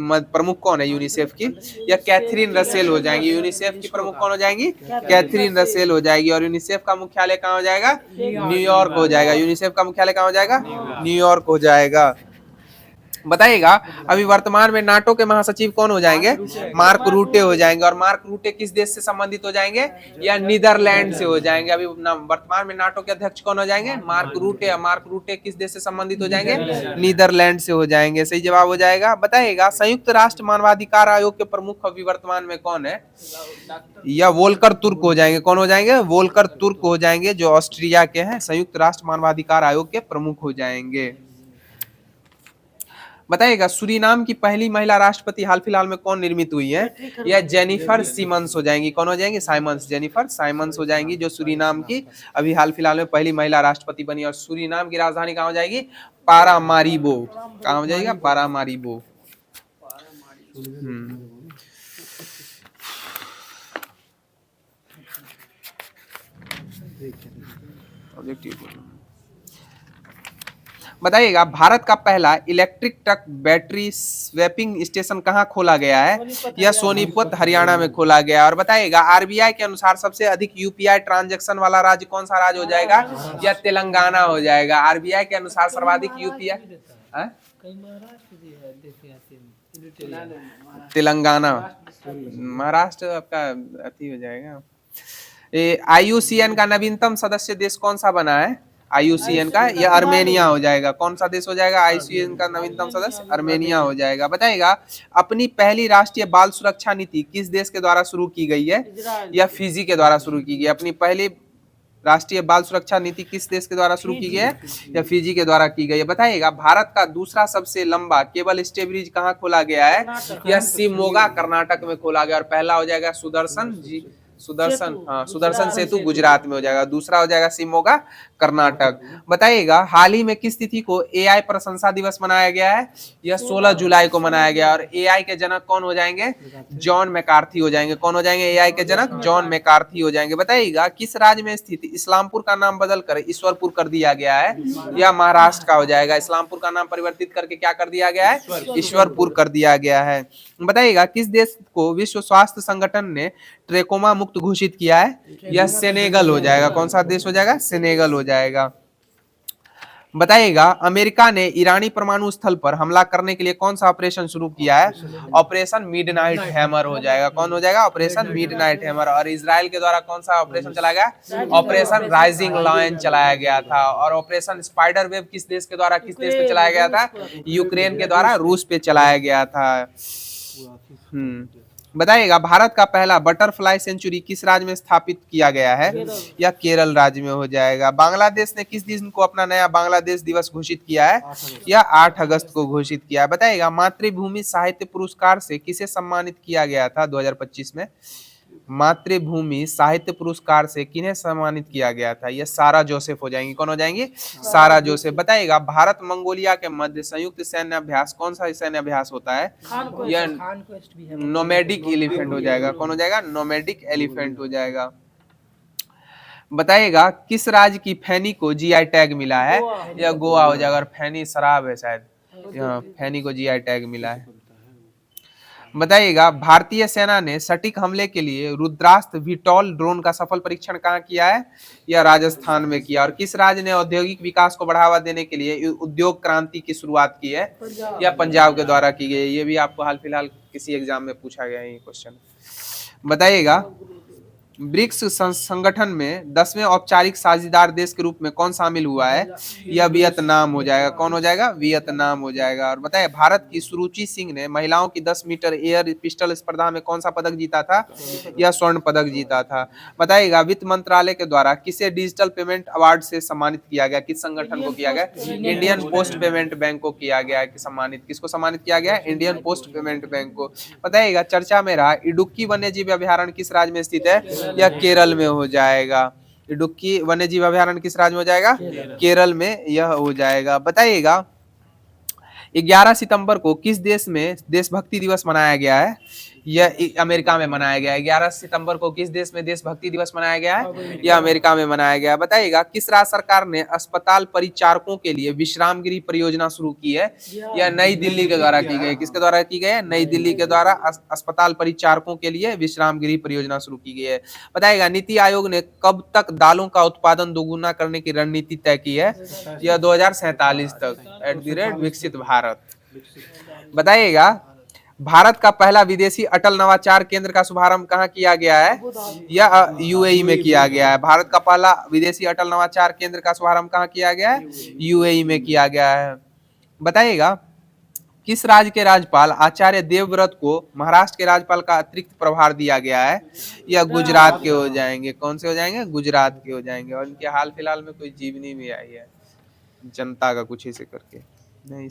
प्रमुख कौन है यूनिसेफ की? या कैथरीन रसेल हो जाएंगी। यूनिसेफ की प्रमुख कौन हो जाएंगी? कैथरीन रसेल हो जाएगी। और यूनिसेफ का मुख्यालय कहाँ हो जाएगा? न्यूयॉर्क हो जाएगा। यूनिसेफ का मुख्यालय कहाँ हो जाएगा? न्यूयॉर्क हो जाएगा। बताइएगा अभी वर्तमान में नाटो के महासचिव कौन हो जाएंगे? मार्क रूटे हो जाएंगे। और मार्क रूटे किस देश से संबंधित हो जाएंगे? या नीदरलैंड से हो जाएंगे। अभी वर्तमान में नाटो के अध्यक्ष कौन हो जाएंगे? मार्क रूटे। मार्क रूटे किस देश से संबंधित हो जाएंगे? नीदरलैंड से हो जाएंगे। सही जवाब हो जाएगा। बताइएगा संयुक्त राष्ट्र मानवाधिकार आयोग के प्रमुख अभी वर्तमान में कौन है? या वोल्कर तुर्क हो जाएंगे। कौन हो जाएंगे? वोल्कर तुर्क हो जाएंगे, जो ऑस्ट्रिया के हैं। संयुक्त राष्ट्र मानवाधिकार आयोग के प्रमुख हो जाएंगे। बताइएगा सूरीनाम की पहली महिला राष्ट्रपति हाल फिलहाल में कौन निर्मित हुई है? या जेनिफर सिमन्स हो जाएंगी। कौन हो जाएंगी? साइमंस। जेनिफर साइमंस हो जाएंगी, जो सूरीनाम की अभी हाल फिलहाल में पहली महिला राष्ट्रपति बनी। और सूरीनाम की राजधानी कहाँ हो जाएगी? पारामारिबो। कहाँ हो जाएगा? पारामारिबो। बताइएगा भारत का पहला electric truck battery swapping station कहाँ खोला गया है? या सोनीपत हरियाणा में खोला गया। और बताइएगा आरबीआई के अनुसार सबसे अधिक यूपीआई ट्रांजैक्शन वाला राज्य कौन सा राज्य हो जाएगा? या तेलंगाना हो जाएगा। आरबीआई के अनुसार सर्वाधिक यूपीआई तेलंगाना। महाराष्ट्र आपका अति हो जाएगा। आईयूसीएन का नवीनतम सदस्य देश कौन सा बना है? आईयूसीएन का या अर्मेनिया हो जाएगा। कौन सा देश हो जाएगा? आईयूसीएन का नवीनतम सदस्य अर्मेनिया हो जाएगा। बताइएगा अपनी पहली राष्ट्रीय बाल सुरक्षा नीति किस देश के द्वारा शुरू की गई है? या फिजी के द्वारा शुरू की गई। अपनी पहली राष्ट्रीय बाल सुरक्षा नीति किस देश के द्वारा शुरू की गई है? या फिजी के द्वारा की गई है। बताइएगा भारत का दूसरा सबसे लंबा केबल स्टे ब्रिज कहाँ खोला गया है? या शिवमोगा कर्नाटक में खोला गया। और पहला हो जाएगा सुदर्शन सेतु गुजरात में हो जाएगा। दूसरा हो जाएगा शिवमोगा कर्नाटक। बताइएगा हाल ही में किस तिथि को एआई प्रशंसा दिवस मनाया गया है? या 16 जुलाई को मनाया गया। और एआई के जनक कौन हो जाएंगे? जॉन मैकार्थी हो जाएंगे। कौन हो जाएंगे? एआई के जनक जॉन मैकार्थी हो जाएंगे। बताइएगा किस राज्य में स्थित इस्लामपुर का नाम बदलकर ईश्वरपुर कर दिया गया है? या महाराष्ट्र का हो जाएगा। इस्लामपुर का नाम परिवर्तित करके क्या कर दिया गया है? ईश्वरपुर कर दिया गया है। बताइएगा किस देश को विश्व स्वास्थ्य संगठन ने ट्रेकोमा मुक्त घोषित किया है? या सेनेगल हो जाएगा। कौन सा देश हो जाएगा? सेनेगल हो जाएगा। बताइएगा अमेरिका ने ईरानी परमाणु स्थल पर हमला करने के लिए कौन सा ऑपरेशन शुरू किया है? ऑपरेशन मिडनाइट हैमर हो जाएगा। कौन हो जाएगा? Operation midnight hammer. और इजराइल के द्वारा कौन सा ऑपरेशन चलाया गया? ऑपरेशन राइजिंग लायन चलाया गया था। और ऑपरेशन स्पाइडर वेब किस देश के द्वारा किस देश पे चलाया गया था? यूक्रेन के द्वारा रूस पे चलाया गया था। बताइएगा भारत का पहला बटरफ्लाई सेंचुरी किस राज्य में स्थापित किया गया है? या केरल राज्य में हो जाएगा। बांग्लादेश ने किस दिन को अपना नया बांग्लादेश दिवस घोषित किया है? या 8 अगस्त को घोषित किया है। बताइएगा मातृभूमि साहित्य पुरस्कार से किसे सम्मानित किया गया था 2025 में? मातृभूमि साहित्य पुरस्कार से किन्हें सम्मानित किया गया था? ये सारा जोसेफ हो जाएंगी। कौन हो जाएंगी? सारा जोसेफ। बताइएगा भारत मंगोलिया के मध्य संयुक्त सैन्य अभ्यास कौन सा सैन्य अभ्यास होता है? यह नोमैडिक एलिफेंट हो जाएगा। कौन हो जाएगा? नोमैडिक एलिफेंट हो जाएगा। बताइएगा किस राज्य की फैनी को जीआई टैग मिला है? या गोवा हो जाएगा। और फैनी शराब है शायद, फैनी को जीआई टैग मिला है। बताइएगा भारतीय सेना ने सटीक हमले के लिए रुद्रास्त्र विटॉल ड्रोन का सफल परीक्षण कहाँ किया है? या राजस्थान में किया। और किस राज्य ने औद्योगिक विकास को बढ़ावा देने के लिए उद्योग क्रांति की शुरुआत की है? या पंजाब के द्वारा की गई। ये भी आपको हाल फिलहाल किसी एग्जाम में पूछा गया है ये क्वेश्चन। बताइएगा ब्रिक्स संगठन में 10वें औपचारिक साझेदार देश के रूप में कौन शामिल हुआ है? यह वियतनाम हो जाएगा। कौन हो जाएगा? वियतनाम हो जाएगा। और बताइए भारत की सुरुचि सिंह ने महिलाओं की 10 मीटर एयर पिस्टल स्पर्धा में कौन सा पदक जीता था? यह स्वर्ण पदक जीता था। बताइएगा वित्त मंत्रालय के द्वारा किसे डिजिटल पेमेंट अवार्ड से सम्मानित किया गया? किस संगठन को किया गया? इंडियन पोस्ट पेमेंट बैंक को किया गया है। सम्मानित किसको सम्मानित किया गया? इंडियन पोस्ट पेमेंट बैंक को। बताइएगा चर्चा में रहा इडुक्की वन्य जीव अभ्यारण्य किस राज्य में स्थित है? यह केरल में हो जाएगा। इडुक्की वन्य जीव अभ्यारण्य किस राज्य में हो जाएगा? केरल में यह हो जाएगा। बताइएगा 11 सितंबर को किस देश में देशभक्ति दिवस मनाया गया है? यह अमेरिका में मनाया गया है। 11 सितंबर को किस देश में देशभक्ति दिवस मनाया गया है? यह अमेरिका में मनाया गया है। बताइएगा किस राज्य सरकार ने अस्पताल परिचारकों के लिए विश्राम गृह परियोजना शुरू की है? यह नई दिल्ली के द्वारा की गई। किसके द्वारा की गई है? नई दिल्ली के द्वारा अस्पताल परिचारकों के लिए विश्राम गृह परियोजना शुरू की गई है। बताइएगा नीति आयोग ने कब तक दालों का उत्पादन दोगुना करने की रणनीति तय की है? यह 2047 तक @, विकसित भारत। बताइएगा भारत का पहला विदेशी अटल नवाचार केंद्र का शुभारंभ कहाँ किया गया है? यह यूएई में किया गया है। भारत का पहला विदेशी अटल नवाचार केंद्र का शुभारंभ कहाँ किया गया है? यूएई में किया गया है। बताइएगा किस राज्य के राज्यपाल आचार्य देवव्रत को महाराष्ट्र के राज्यपाल का अतिरिक्त प्रभार दिया गया है? यह गुजरात के हो जाएंगे। कौन से हो जाएंगे? गुजरात के हो जाएंगे। और इनके हाल फिलहाल में कोई जीवनी भी आई है जनता का कुछ ऐसे करके नहीं।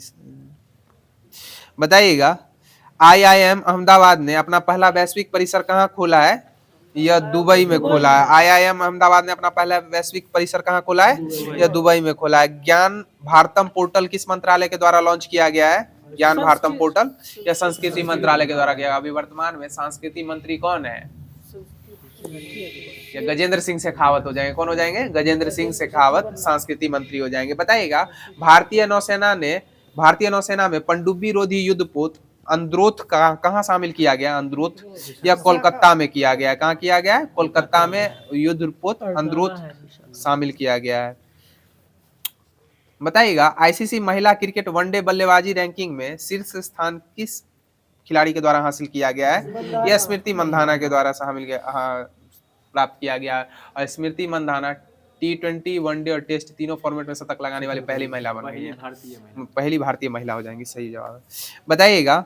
बताइएगा IIM अहमदाबाद ने अपना पहला वैश्विक परिसर कहाँ खोला है? यह दुबई में खोला है। IIM अहमदाबाद ने अपना पहला वैश्विक परिसर कहाँ खोला है? यह दुबई में खोला है। ज्ञान भारतम पोर्टल किस मंत्रालय के द्वारा लॉन्च किया गया है? ज्ञान भारतम पोर्टल या संस्कृति मंत्रालय के द्वारा किया। अभी वर्तमान में संस्कृति मंत्री कौन है? या गजेंद्र सिंह शेखावत हो जाएंगे। कौन हो जाएंगे? गजेंद्र सिंह शेखावत संस्कृति मंत्री हो जाएंगे। बताइएगा भारतीय नौसेना में पनडुब्बी रोधी युद्धपोत अंद्रोथ का कहाँ शामिल किया गया? अंद्रोथ या कोलकाता में किया गया। कहाँ किया गया है? कोलकाता में युद्धपोत अंद्रोथ शामिल किया गया है। बताइएगा ICC महिला क्रिकेट वनडे बल्लेबाजी रैंकिंग में शीर्ष स्थान किस खिलाड़ी के द्वारा हासिल किया गया है? यह स्मृति मंधाना के द्वारा प्राप्त किया गया। और स्मृति मंधाना T20 वनडे और टेस्ट तीनों फॉर्मेट में शतक लगाने वाली पहली महिला बन गई है। पहली भारतीय महिला हो जाएंगी। सही जवाब। बताइएगा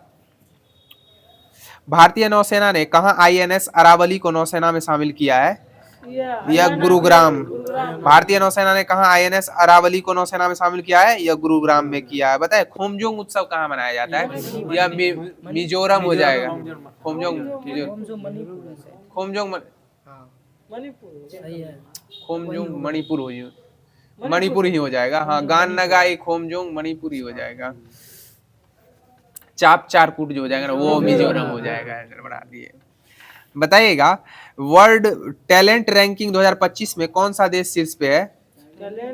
भारतीय नौसेना ने कहा INS अरावली को नौसेना में शामिल किया है? यह गुरुग्राम। भारतीय नौसेना ने कहा INS अरावली को नौसेना में शामिल किया है? यह गुरुग्राम में किया है। बताए खोमजोंग उत्सव कहाँ मनाया जाता है? यह मिजोरम हो जाएगा। खोमजोंग मणिपुर ही हो जाएगा। हाँ गान नगाई खोमजोंग मणिपुर ही हो जाएगा। चाप चारकूट जो हो जाएगा ना वो मिजोरम हो जाएगा। गड़बड़ा दिए। बताइएगा वर्ल्ड टैलेंट रैंकिंग 2025 में कौन सा देश शीर्ष पे है?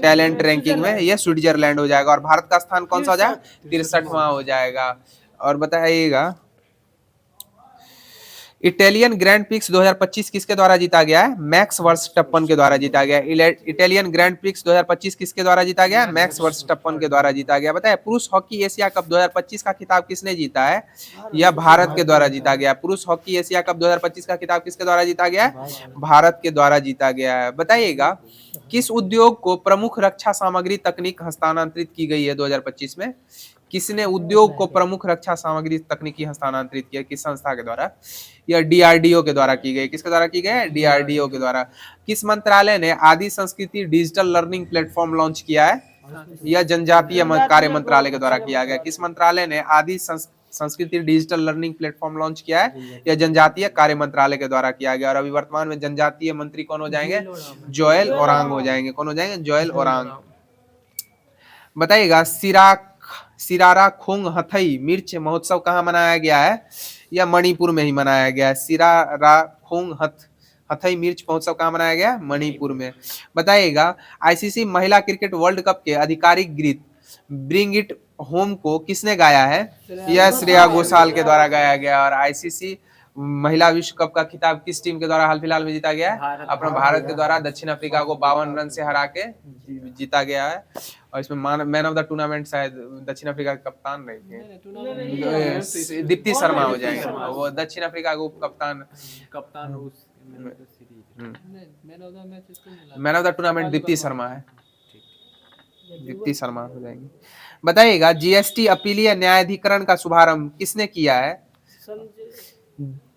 टैलेंट रैंकिंग में यह स्विट्जरलैंड हो जाएगा। और भारत का स्थान कौन सा हो जाएगा? 63वां हो जाएगा। और बताइएगा इटालियन ग्रैंड प्रिक्स 2025 किसके द्वारा जीता गया है? मैक्स वर्स्टप्पन के द्वारा जीता गया। इटालियन ग्रैंड प्रिक्स 2025 किसके द्वारा जीता गया? मैक्स वर्स्टप्पन के द्वारा जीता गया। बताए पुरुष हॉकी एशिया कप 2025 का खिताब किसने जीता है? यह भारत के द्वारा जीता गया। पुरुष हॉकी एशिया कप 2025 का खिताब किसके द्वारा जीता गया है? भारत के द्वारा जीता गया है। बताइएगा किस उद्योग को प्रमुख रक्षा सामग्री तकनीक हस्तांतरित की गई है 2025 में? किसने उद्योग को प्रमुख रक्षा सामग्री तकनीकी हस्तांतरित किया? किस संस्था के द्वारा? यह DRDO के द्वारा की गई। किसके द्वारा की गई? DRDO के द्वारा। किस मंत्रालय ने आदि संस्कृति डिजिटल लर्निंग प्लेटफॉर्म लॉन्च किया है? यह जनजातीय कार्य मंत्रालय के द्वारा किया गया। किस मंत्रालय ने आदि संस्कृति डिजिटल लर्निंग प्लेटफॉर्म लॉन्च किया है? यह जनजातीय कार्य मंत्रालय के द्वारा किया गया। और अभी वर्तमान में जनजातीय मंत्री कौन हो जाएंगे? जोएल ओरांग हो जाएंगे। कौन हो जाएंगे? जोएल ओरांग। बताइएगा सिरारा खोंग हथई मिर्च महोत्सव कहाँ मनाया गया है? यह मणिपुर में ही मनाया गया है। सिरारा खोंग हथई मिर्च महोत्सव कहाँ मनाया गया? मणिपुर में। बताइएगा ICC महिला क्रिकेट वर्ल्ड कप के आधिकारिक गीत ब्रिंग इट होम को किसने गाया है? यह श्रेया घोषाल के द्वारा गाया गया। और ICC महिला विश्व कप का खिताब किस टीम के द्वारा हाल फिलहाल में जीता गया है? अपना भारत के द्वारा दक्षिण अफ्रीका को 52 रन से हरा के जीता गया है। और इसमें मैन ऑफ द टूर्नामेंट शायद दक्षिण अफ्रीका के कप्तान रही थी दीप्ति शर्मा हो जाएंगे। वो दक्षिण अफ्रीका के उप कप्तान मैन ऑफ द मैच इसको मिला। Man of the tournament Deepti Sharma है, दीप्ति शर्मा हो जाएंगी। बताइएगा जीएसटी अपीलीय न्यायाधिकरण का शुभारंभ किसने किया है?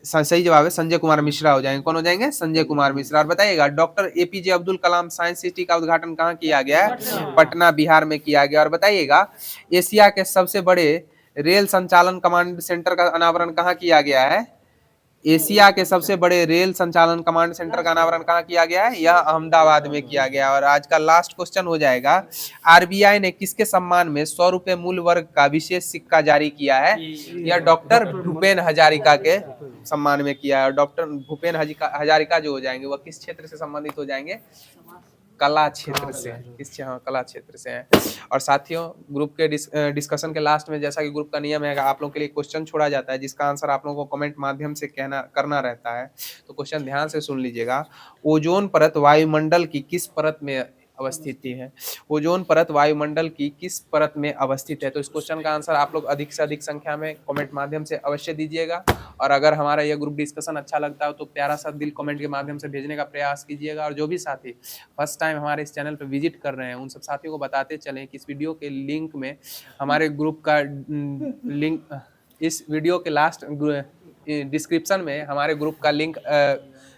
सही जवाब है संजय कुमार मिश्रा हो जाएंगे। कौन हो जाएंगे? संजय कुमार मिश्रा। और बताइएगा doctor APJ Abdul Kalam science city का उद्घाटन कहाँ किया गया है? पटना बिहार में किया गया। और बताइएगा एशिया के सबसे बड़े रेल संचालन कमांड सेंटर का अनावरण कहाँ किया गया है? एशिया के सबसे बड़े रेल संचालन कमांड सेंटर का अनावरण कहाँ किया गया है? यह अहमदाबाद में किया गया। और आज का लास्ट क्वेश्चन हो जाएगा आरबीआई ने किसके सम्मान में 100 रुपए मूल वर्ग का विशेष सिक्का जारी किया है? यह डॉक्टर भूपेन हजारिका के सम्मान में किया है। और डॉक्टर भूपेन हजारिका जो हो जाएंगे वह किस क्षेत्र से संबंधित हो जाएंगे? कला क्षेत्र से। किस कला क्षेत्र से हैं। और साथियों ग्रुप के डिस्कशन के लास्ट में जैसा कि ग्रुप का नियम है आप लोग के लिए क्वेश्चन छोड़ा जाता है जिसका आंसर आप लोगों को कमेंट माध्यम से करना रहता है। तो क्वेश्चन ध्यान से सुन लीजिएगा। ओजोन परत वायुमंडल की किस परत में अवस्थित है? ओजोन परत वायुमंडल की किस परत में अवस्थित है? तो इस क्वेश्चन का आंसर आप लोग अधिक से अधिक संख्या में कमेंट माध्यम से अवश्य दीजिएगा। और अगर हमारा यह ग्रुप डिस्कशन अच्छा लगता है तो प्यारा सा दिल कमेंट के माध्यम से भेजने का प्रयास कीजिएगा। और जो भी साथी फर्स्ट टाइम हमारे इस चैनल पर विजिट कर रहे हैं उन सब साथियों को बताते चलें कि इस वीडियो के लिंक में हमारे ग्रुप का लिंक, इस वीडियो के लास्ट डिस्क्रिप्शन में हमारे ग्रुप का लिंक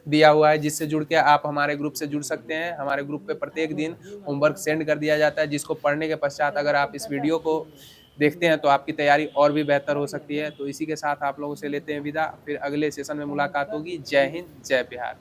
दिया हुआ है जिससे जुड़ के आप हमारे ग्रुप से जुड़ सकते हैं। हमारे ग्रुप पे प्रत्येक दिन होमवर्क सेंड कर दिया जाता है जिसको पढ़ने के पश्चात अगर आप इस वीडियो को देखते हैं तो आपकी तैयारी और भी बेहतर हो सकती है। तो इसी के साथ आप लोगों से लेते हैं विदा, फिर अगले सेशन में मुलाकात होगी। जय हिंद, जय बिहार।